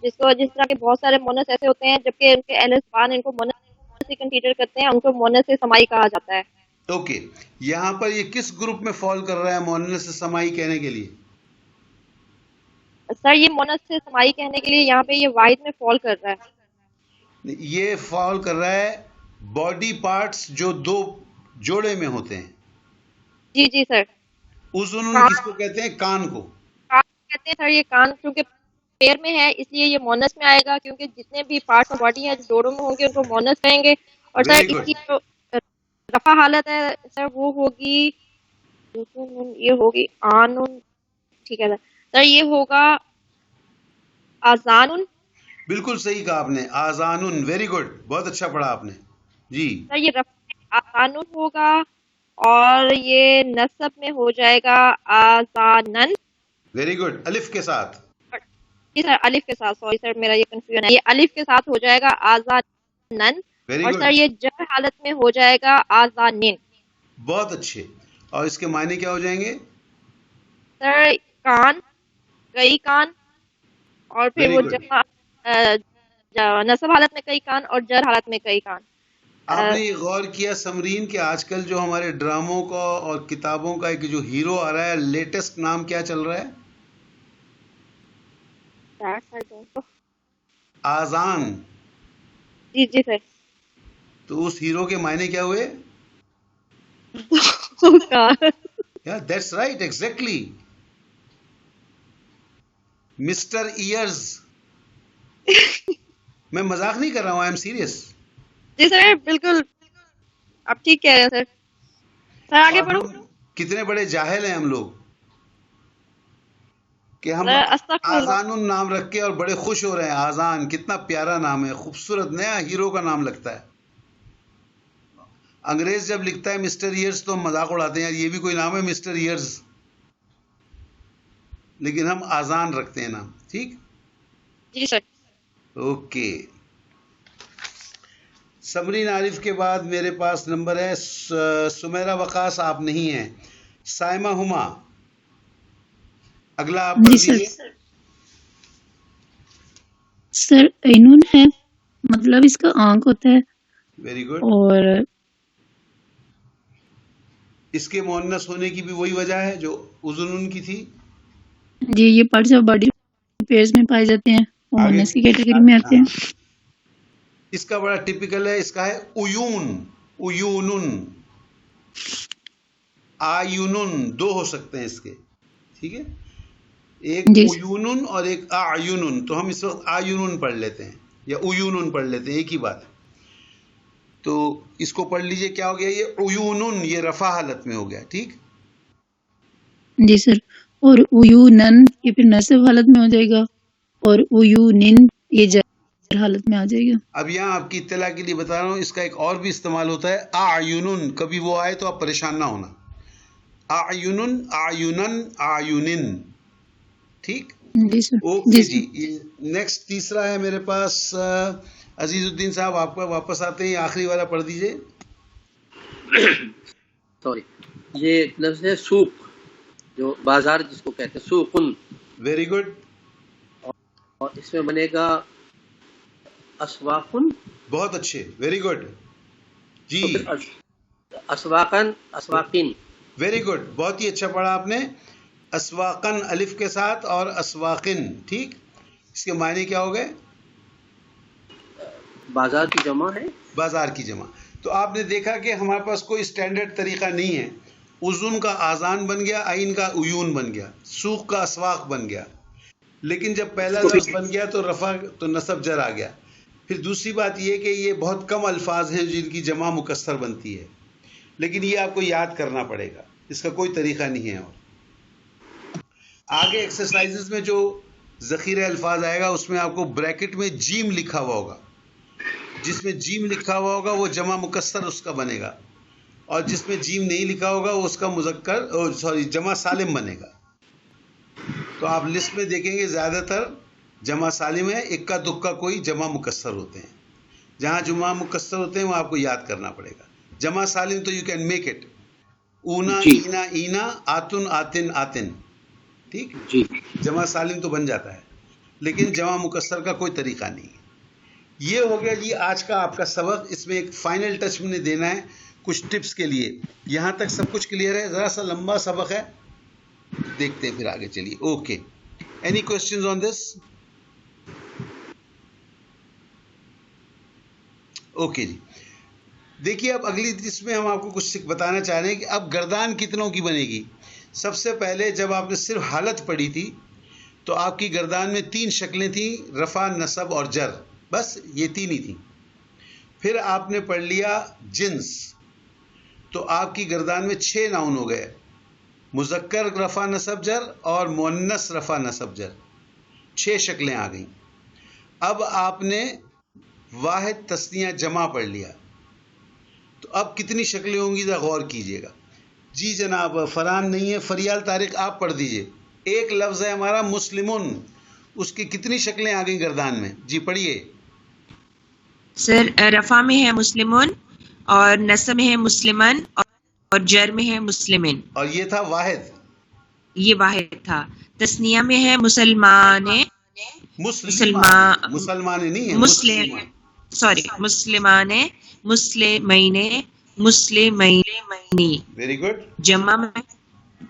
جس طرح کے بہت سارے مؤنث ایسے ہوتے ہیں جبکہ ان کے اہل زبان ان کو مؤنث کنسیڈر کرتے ہیں، ان کو مؤنث سمائی کہا جاتا ہے. اوکے. یہاں پر یہ کس گروپ میں فال کر رہا ہے مؤنث سمائی کہنے کے لیے؟ سر یہ مؤنث سمائی کہنے کے لیے یہاں پہ یہ واحد میں فال کر رہا ہے. یہ فال کر رہا ہے باڈی پارٹس جو دو جوڑے میں ہوتے ہیں. جی جی سر. اذن کس کو کہتے ہیں؟ کان کو کہتے ہیں سر. یہ کان چونکہ پیر میں ہے اس لیے یہ مؤنث میں آئے گا کیونکہ جتنے بھی پارٹس آف باڈی ہیں جو جوڑوں میں ہوں گے ان کو مؤنث کہیں گے. اور سر اس کی جو رفع حالت ہے سر وہ ہوگی یہ ہوگی آنن. ٹھیک ہے سر. سر یہ ہوگا آذان. بالکل صحیح کہا آپ نے. آذان. ویری گڈ، بہت اچھا پڑھا آپ نے. جی سر یہ رفع آذان ہوگا اور یہ نصب میں ہو جائے گا آذانن. Very good. الف کے ساتھ. جی سر الف کے ساتھ. سوری سر میرا یہ کنفیوژن ہے. یہ الف کے ساتھ ہو جائے گا آذانن. اور سر یہ جر حالت میں ہو جائے گا آذانن. بہت اچھے. اور اس کے معنی کیا ہو جائیں گے؟ سر کان، کئی کان، اور پھر وہ جمع نصب حالت میں کئی کان اور جر حالت میں کئی کان. آپ نے یہ غور کیا سمرین کہ آج کل جو ہمارے ڈراموں کا اور کتابوں کا ایک جو ہیرو آ رہا ہے لیٹسٹ نام کیا چل رہا ہے؟ آذان. جی جی سر. تو اس ہیرو کے معنی کیا ہوئے؟ That's right exactly. مسٹر ایئرز. میں مذاق نہیں کر رہا ہوں، آئی ایم سیریس. جی سر بالکل آپ ٹھیک کہہ رہے ہیں سر. سر آگے بڑھو. کتنے بڑے جاہل ہیں ہم لوگ کہ ہم آذان نام رکھ کے اور بڑے خوش ہو رہے ہیں. آذان کتنا پیارا نام ہے، خوبصورت نیا ہیرو کا نام لگتا ہے. انگریز جب لکھتا ہے مسٹر ایئرز تو ہم مذاق اڑاتے ہیں، یہ بھی کوئی نام ہے مسٹر ایئرز. لیکن ہم آزان رکھتے ہیں نام. ٹھیک. جی سر. اوکے. سمرین عارف کے بعد میرے پاس نمبر ہے سمیرہ وقاص، آپ نہیں ہیں. سائمہ ہما، اگلا آپ پڑھ دیجیے. سر اینون ہے، مطلب اس کا آنکھ ہوتا ہے. Very good. اور اس کے مؤنث ہونے کی بھی وہی وجہ ہے جو اذنن کی تھی. جی یہ پارٹس آف باڈی پیئرز میں پائے جاتے ہیں، مؤنث کی کیٹیگری میں آتے ہیں. اس کا بڑا ٹپیکل ہے، اس کا ہے عیون، عیونن، آیونن، دو ہو سکتے ہیں اس کے. ٹھیک ہے، ایک عیونن اور ایک اعینن. تو ہم اس وقت آیونن پڑھ لیتے ہیں یا عیونن پڑھ لیتے ہیں، ایک ہی بات ہے. تو اس کو پڑھ لیجئے. کیا ہو گیا؟ یہ عیونن، یہ رفع حالت میں ہو گیا. ٹھیک. جی سر. اور عیونن یہ پھر نصب حالت میں ہو جائے گا، اور عیونن یہ جر حالت میں آ جائے گا. اب یہاں آپ کی اطلاع کے لیے بتا رہا ہوں، اس کا ایک اور بھی استعمال ہوتا ہے، اعینن. کبھی وہ آئے تو آپ پریشان نہ ہونا. اعینن، اعینن، اعینن. ٹھیک. جی سر. اوکے جی. نیکسٹ تیسرا ہے میرے پاس عزیز الدین صاحب، آپ کا واپس آتے ہیں. آخری والا پڑھ دیجئے. سوری، یہ لفظ ہے سوق، جو بازار جس کو کہتے ہیں، سوقن. Very good. اور اس میں بنے گا اسواقن. بہت اچھے، ویری گڈ جی. اسواقن، اسواقین. ویری گڈ، بہت ہی اچھا پڑھا آپ نے. اسواقن الف کے ساتھ اور اسواقن. ٹھیک. اس کے معنی کیا ہو گئے؟ بازار کی جمع ہے. بازار کی جمع. تو آپ نے دیکھا کہ ہمارے پاس کوئی اسٹینڈرڈ طریقہ نہیں ہے. اذن کا آذان بن گیا، عین کا عیون بن گیا، سوق کا اسواق بن گیا. لیکن جب پہلا لفظ بن گیا تو رفع تو نصب جر آ گیا. پھر دوسری بات یہ کہ یہ بہت کم الفاظ ہیں جن کی جمع مکسر بنتی ہے، لیکن یہ آپ کو یاد کرنا پڑے گا، اس کا کوئی طریقہ نہیں ہے. اور آگے ایکسرسائزز میں جو ذخیرہ الفاظ آئے گا اس میں آپ کو بریکٹ میں جیم لکھا ہوا ہوگا. جس میں جیم لکھا ہوا ہوگا وہ جمع مکسر اس کا بنے گا، اور جس میں جیم نہیں لکھا ہوگا وہ اس کا جمع سالم بنے گا. تو آپ لسٹ میں دیکھیں گے زیادہ تر جمع سالم ہے، اکا دکا کوئی جمع مکسر ہوتے ہیں. جہاں جمع مکسر ہوتے ہیں وہ آپ کو یاد کرنا پڑے گا. جمع سالم تو یو کین میک اٹ، اونا، اینا، اینا، آتن، آتن، آتن. ٹھیک. جی. جمع سالم تو بن جاتا ہے، لیکن جمع مکسر کا کوئی طریقہ نہیں. یہ ہو گیا جی آج کا آپ کا سبق. اس میں ایک فائنل ٹچ میں نے دینا ہے کچھ ٹپس کے لیے. یہاں تک سب کچھ کلیئر ہے؟ ذرا سا لمبا سبق ہے، دیکھتے ہیں پھر آگے. چلیے. Okay. Any questions on this? Okay جی. دیکھیے اب اگلی اس میں ہم آپ کو کچھ بتانا چاہ رہے ہیں کہ اب گردان کتنوں کی بنے گی. سب سے پہلے جب آپ نے صرف حالت پڑھی تھی تو آپ کی گردان میں 3 شکلیں تھیں، رفع، نصب اور جر. بس یہ 3 ہی تھیں. پھر آپ نے پڑھ لیا جنس تو آپ کی گردان میں 6 ناؤن ہو گئے، مذکر رفع نصب جر اور مؤنث رفع نصب جر. 6 شکلیں آ گئیں. اب آپ نے واحد تثنیہ جمع پڑھ لیا تو اب کتنی شکلیں ہوں گی ذرا غور کیجئے گا. جی جناب، فرحان نہیں ہے، فریال طارق آپ پڑھ دیجئے. ایک لفظ ہے ہمارا مسلمون، اس کی کتنی شکلیں آ گئیں گردان میں؟ جی پڑھیے. سر رفع میں ہے مسلمون، اور نصب میں ہے مسلمن، اور جر میں ہے مسلمن. اور یہ تھا واحد، یہ واحد تھا. تثنیہ میں ہے مسلمان، مسلمان نہیں ہے، مسلمان، مسلمین، مسلمینی. Very good. جمع میں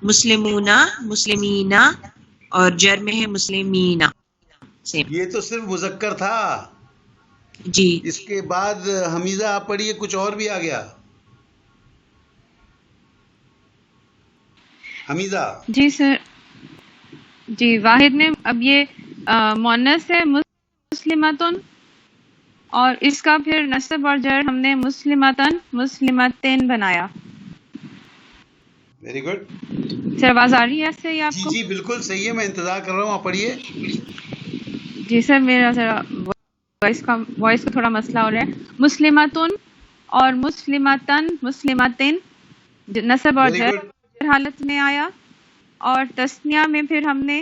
مسلمون، مسلمین، اور جر میں ہے مسلمین. یہ تو صرف مذکر تھا. جی. اس کے بعد حمیزہ آپ پڑھیے، کچھ اور بھی آ گیا. حمیزہ. جی سر. جی واحد میں اب یہ مؤنث ہے مسلمتن، اور اس کا پھر نصب اور جر ہم نے مسلمتن، مسلمتین بنایا. Very good. سر آواز آ رہی ہے ایسے ہی آپ کو؟ جی بالکل صحیح ہے، میں انتظار کر رہا ہوں، آپ پڑھیے. جی سر میرا ذرا وائس کا تھوڑا مسئلہ ہو رہا ہے. مسلمتن اور مسلمتن، مسلمتین نصب اور جر حالت میں آیا، اور تثنیہ میں پھر ہم نے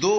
2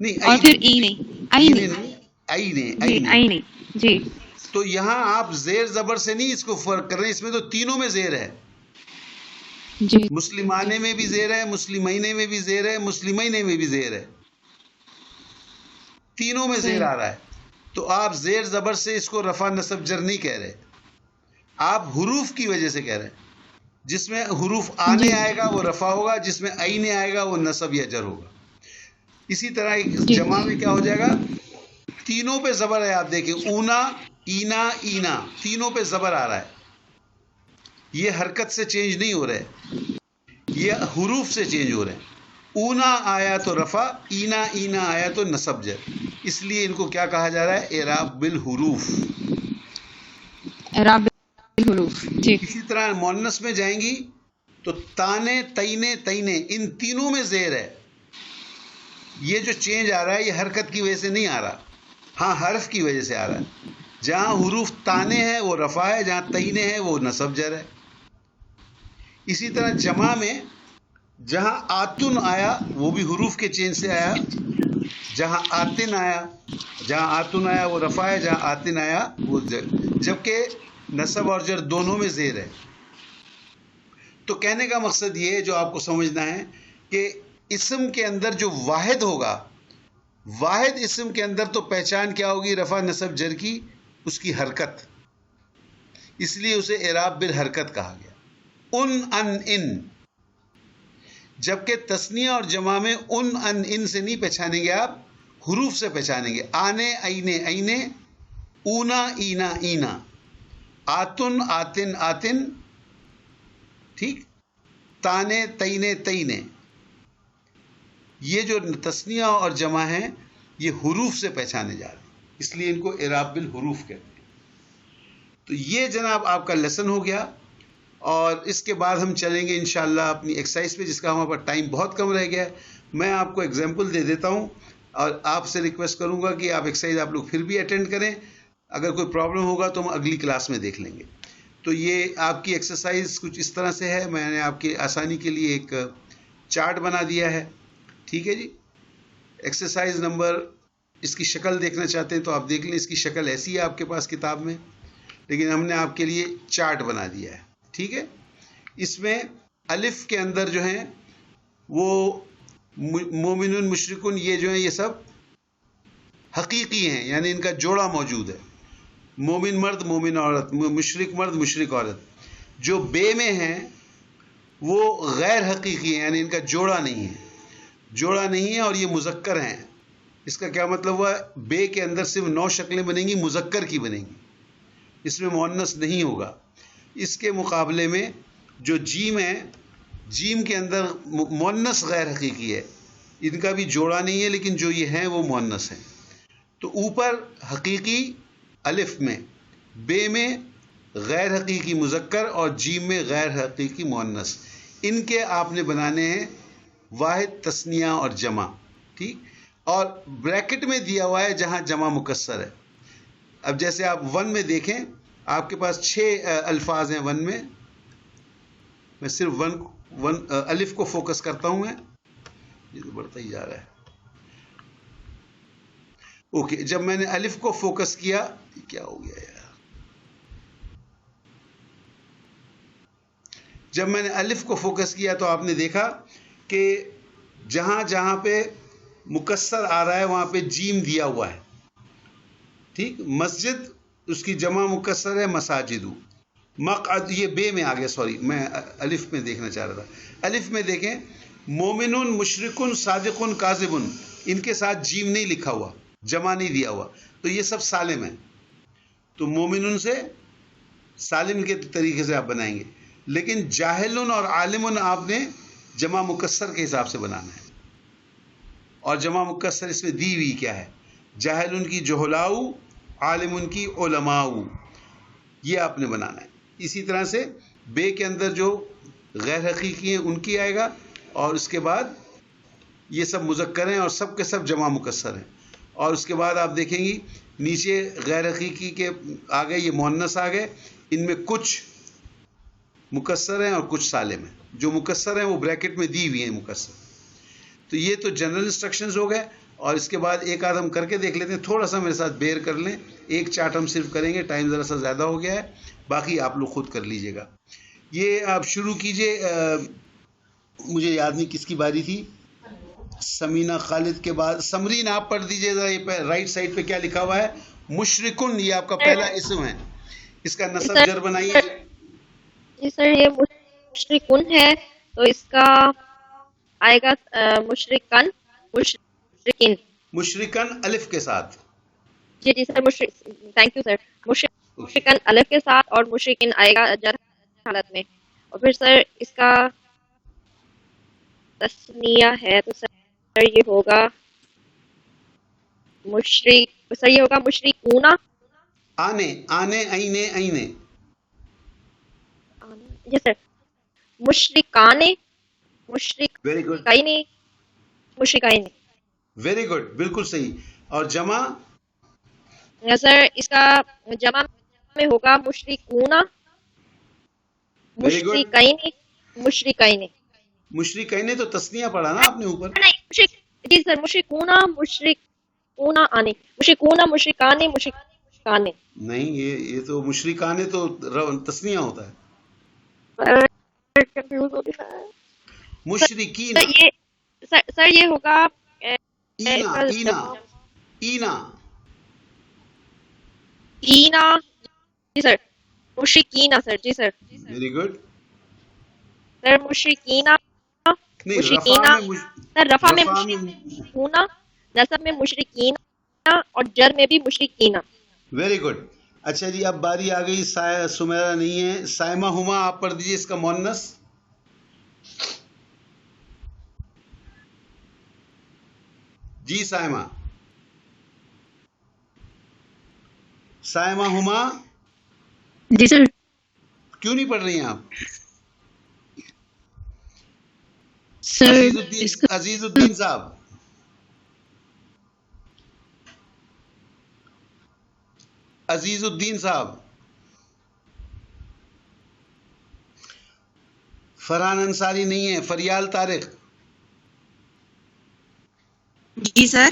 نہیں اور پھر ای نہیں آئی نہیں آئی جی نہیں. آئی نہیں جی تو یہاں آپ زیر زبر سے نہیں اس کو فرق کر رہے ہیں، اس میں تو تینوں میں زیر ہے. جی مسلمانے میں بھی زیر ہے، مسلمینے میں بھی زیر ہے، مسلمینے میں بھی زیر ہے، تینوں میں زیر صحیح آ رہا ہے. تو آپ زیر زبر سے اس کو رفع نصب جر نہیں کہہ رہے، آپ حروف کی وجہ سے کہہ رہے ہیں. جس میں حروف آنے جی آئے گا وہ رفع ہوگا، جس میں آئینے آئے گا وہ نصب یا جر ہوگا. اسی طرح جی جمع میں کیا ہو جائے گا، تینوں پہ زبر ہے. آپ دیکھیں اونا اینا اینا تینوں پہ زبر آ رہا ہے. یہ حرکت سے چینج نہیں ہو رہے، یہ حروف سے چینج ہو رہے ہیں. اونا آیا تو رفع، اینا اینا آیا تو نصب جر. اس لیے ان کو کیا کہا جا رہا ہے، اعراب بالحروف. اعراب بالحروف جی اسی طرح مؤنث میں جائیں گی تو تانے تینے تینے ان تینوں میں زیر ہے. یہ جو چینج آ رہا ہے یہ حرکت کی وجہ سے نہیں آ رہا، ہاں حرف کی وجہ سے آ رہا ہے. جہاں حروف تانے ہیں وہ رفع ہے، جہاں تینے ہیں وہ نصب جر ہے. اسی طرح جمع میں جہاں آتن آیا وہ بھی حروف کے چینج سے آیا، جہاں آتن آیا وہ رفع ہے، جہاں آتن آیا وہ جر، جبکہ نصب اور جر دونوں میں زیر ہے. تو کہنے کا مقصد یہ ہے جو آپ کو سمجھنا ہے کہ اسم کے اندر جو واحد ہوگا، واحد اسم کے اندر تو پہچان کیا ہوگی، رفع نصب جر کی، اس کی حرکت. اس لیے اسے اعراب بالحرکت کہا گیا. ان جبکہ تثنیہ اور جمع میں ان سے نہیں پہچانیں گے، آپ حروف سے پہچانیں گے. آنے اینے اینے، اونا اینا اینا، آتن آتن آتن، ٹھیک، تانے تینے تینے. یہ جو تثنیہ اور جمع ہیں یہ حروف سے پہچانے جا رہے ہیں، اس لیے ان کو اعراب بالحروف کہتے ہیں. تو یہ جناب آپ کا لیسن ہو گیا، اور اس کے بعد ہم چلیں گے انشاءاللہ اپنی ایکسرسائز پہ، جس کا ہمارے پاس ٹائم بہت کم رہ گیا ہے. میں آپ کو ایگزامپل دے دیتا ہوں اور آپ سے ریکویسٹ کروں گا کہ آپ ایکسرسائز آپ لوگ پھر بھی اٹینڈ کریں. اگر کوئی پرابلم ہوگا تو ہم اگلی کلاس میں دیکھ لیں گے. تو یہ آپ کی ایکسرسائز کچھ اس طرح سے ہے. میں نے آپ کی آسانی کے لیے ایک چارٹ بنا دیا ہے، ٹھیک ہے جی. ایکسرسائز نمبر، اس کی شکل دیکھنا چاہتے ہیں تو آپ دیکھ لیں. اس کی شکل ایسی ہے آپ کے پاس کتاب میں، لیکن ہم نے آپ کے لیے چارٹ بنا دیا ہے، ٹھیک ہے. اس میں الف کے اندر جو ہیں وہ مومنون مشرکون، یہ جو ہیں یہ سب حقیقی ہیں، یعنی ان کا جوڑا موجود ہے. مومن مرد مومن عورت، مشرک مرد مشرک عورت. جو بے میں ہیں وہ غیر حقیقی ہیں، یعنی ان کا جوڑا نہیں ہے، جوڑا نہیں ہے، اور یہ مذکر ہیں. اس کا کیا مطلب ہوا، بے کے اندر صرف 9 شکلیں بنیں گی، مذکر کی بنیں گی، اس میں مؤنث نہیں ہوگا. اس کے مقابلے میں جو جیم ہے، جیم کے اندر مؤنث غیر حقیقی ہے، ان کا بھی جوڑا نہیں ہے، لیکن جو یہ ہیں وہ مؤنث ہیں. تو اوپر حقیقی الف میں، بے میں غیر حقیقی مذکر، اور جیم میں غیر حقیقی مؤنث. ان کے آپ نے بنانے ہیں واحد، تثنیہ اور جمع، ٹھیک. اور بریکٹ میں دیا ہوا ہے جہاں جمع مکسر ہے. اب جیسے آپ 1 میں دیکھیں، آپ کے پاس 6 الفاظ ہیں 1 میں. میں صرف 1 الف کو فوکس کرتا ہوں. میں یہ تو بڑھتا ہی جا رہا ہے. اوکے، جب میں نے الف کو فوکس کیا، کیا ہو گیا یار، جب میں نے الف کو فوکس کیا تو آپ نے دیکھا کہ جہاں جہاں پہ مکسر آ رہا ہے وہاں پہ جیم دیا ہوا ہے، ٹھیک. مسجد، اس کی جمع مکسر ہے مساجدو. مقعد، یہ بے میں آ گیا، سوری میں الف میں دیکھنا چاہ رہا تھا. الف میں دیکھیں، مومنون مشرکن صادقن کاذبن، ان کے ساتھ جیم نہیں لکھا ہوا، جمع نہیں دیا ہوا، تو یہ سب سالم ہیں. تو مومنون سے سالم کے طریقے سے آپ بنائیں گے. لیکن جاہلن اور عالمن آپ نے جمع مکسر کے حساب سے بنانا ہے. اور جمع مکسر اس میں دی ہوئی کیا ہے، جاہلن کی جہلاؤ، عالمن کی علماؤ، یہ آپ نے بنانا ہے. اسی طرح سے بے کے اندر جو غیر حقیقی ہیں ان کی آئے گا، اور اس کے بعد یہ سب مذکر ہیں اور سب کے سب جمع مکسر ہیں. اور اس کے بعد آپ دیکھیں گی نیچے غیر حقیقی کے آگے یہ مؤنث آ گئے. ان میں کچھ مکسر ہیں اور کچھ سالم ہیں. جو مکسر ہیں وہ بریکٹ میں دی ہوئی ہیں مکسر. تو یہ تو جنرل انسٹرکشنز ہو گئے، اور اس کے بعد ایک آدھ ہم کر کے دیکھ لیتے ہیں، تھوڑا سا میرے ساتھ بیئر کر لیں، ایک چارٹ ہم صرف کریں گے، ٹائم ذرا سا زیادہ ہو گیا ہے، باقی آپ لوگ خود کر لیجئے گا. یہ آپ شروع کیجئے. مجھے یاد نہیں کس کی باری تھی، سمینہ خالد کے بعد سمرین آپ پڑھ دیجئے ذرا. یہ رائٹ سائڈ پہ کیا لکھا ہوا ہے؟ مشرکن، یہ آپ کا پہلا اسم ہے، اس کا نصب جر بنائیے. جی سر یہ مشرکن ہے تو اس کا آئے گا مشرکن، مشرکین. مشرکن الف کے ساتھ. جی جی سر تھینک یو سر. مشرکن الف کے ساتھ اور مشرکین آئے گا جر حالت میں. اور پھر سر اس کا تسنیہ ہے تو سر یہ ہوگا سر یہ ہوگا مشرکون. آنے اینے اینے. جی سر مشرکانے، ویری گڈ، مشرکائنے، مشرکائنے. ویری گڈ، بالکل صحیح. اور جمع؟ سر اس کا جمع میں ہوگا مشرکون، مشرکائنے، مشرکائنے. مشرکائنے تو تسنیہ پڑھا نا آپ نے اوپر. جی سر مشرکون، مشرکون آنے، مشرکون، مشرکانے، مشرکانے. نہیں، یہ تو مشرکانے تو تسنیہ ہوتا ہے. مشرکین. سر یہ ہوگا اینا. اینا. جی سر مشرکینا. سر جی سر ویری گڈ. سر مشرکینا، مشرکینا. سر رفع میں مشرکون، نصب میں مشرکینا اور جر میں بھی مشرکینا. Very good. اچھا جی، اب باری آ گئی سمیرہ نہیں ہے، سائمہ ہما آپ پڑھ دیجیے اس کا مؤنث. جی سائمہ. سائمہ ہما. جی سر. کیوں نہیں پڑھ رہی ہیں آپ؟ سر عزیز الدین صاحب. عزیز الدین صاحب. فرحان انصاری نہیں ہے، فریال طارق. جی سر.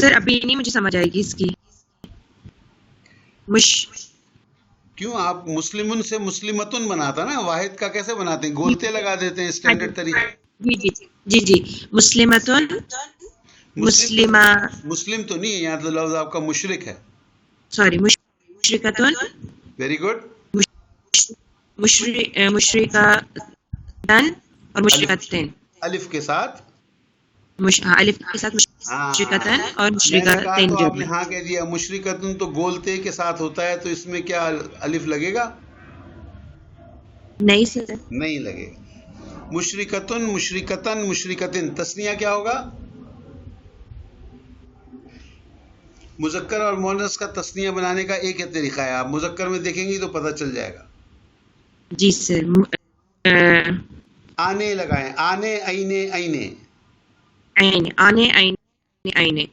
سر ابھی نہیں مجھے سمجھ آئے گی اس کی. کیوں آپ مسلمن سے مسلمتن بناتا نا، واحد کا کیسے بناتے ہیں؟ گولتے لگا دیتے ہیں اسٹینڈرڈ طریقے. جی جی مسلمتن. مسلم تو نہیں ہے یہاں، تو لفظ آپ کا مشرک ہے. سوری مشرکتن. Very good. مشرکتن اور مشرکتن الف کے ساتھ. الف کے ساتھ مشرکتن اور مشرکتن. آپ نے ہاں کہہ دیا. مشرکتن تو گولتے کے ساتھ ہوتا ہے، تو اس میں کیا الف لگے گا؟ نہیں سر، نہیں لگے گا. مشرکتن، مشرکتن، مشرکتن. تسنیہ کیا ہوگا؟ مذکر اور مؤنث کا تسنیہ بنانے کا ایک ہی طریقہ ہے، آپ مذکر میں دیکھیں گی تو پتہ چل جائے گا. جی سر. آنے لگائیں، آنے اینے اینے. آنے اینے اینے.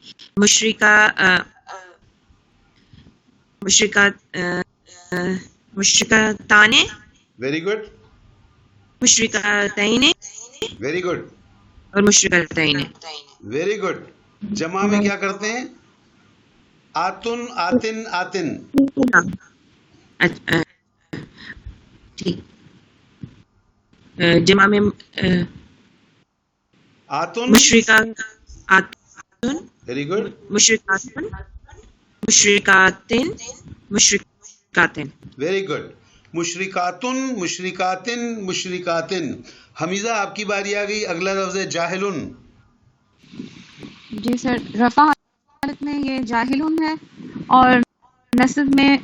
مشرکتانے. Very good. مشرکتین. Very good. اور مشرکتین. Very good. جمع میں کیا کرتے ہیں؟ آتن، آتن، آتن. ٹھیک. جمع میں آتن، مشرکاتن. Very good. مشرکاتن، مشرکاتن، مشرکاتن. Very good. مشرکاتن، مشرکاتن، مشرکاتن. حمیزہ آپ کی باری آ گئی. اگلا لفظ ہے جاہلن. جی سر رفع حالت میں یہ جاہلون ہے، اور نصب میں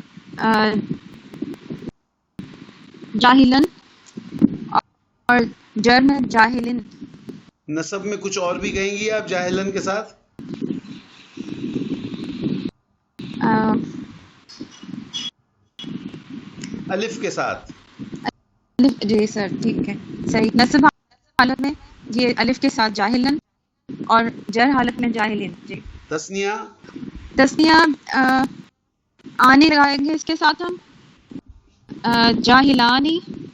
جاہلن اور جر میں جاہلن. نصب میں کچھ اور بھی کہیں گی آپ جاہلن کے ساتھ؟ الف کے ساتھ. جی سر ٹھیک ہے صحیح. نصب حالت میں یہ الف کے ساتھ جاہلن اور جر حالت میں جاہلین. جی. تسنیہ آنے لگائیں گے اس کے ساتھ ہم جاہلانی.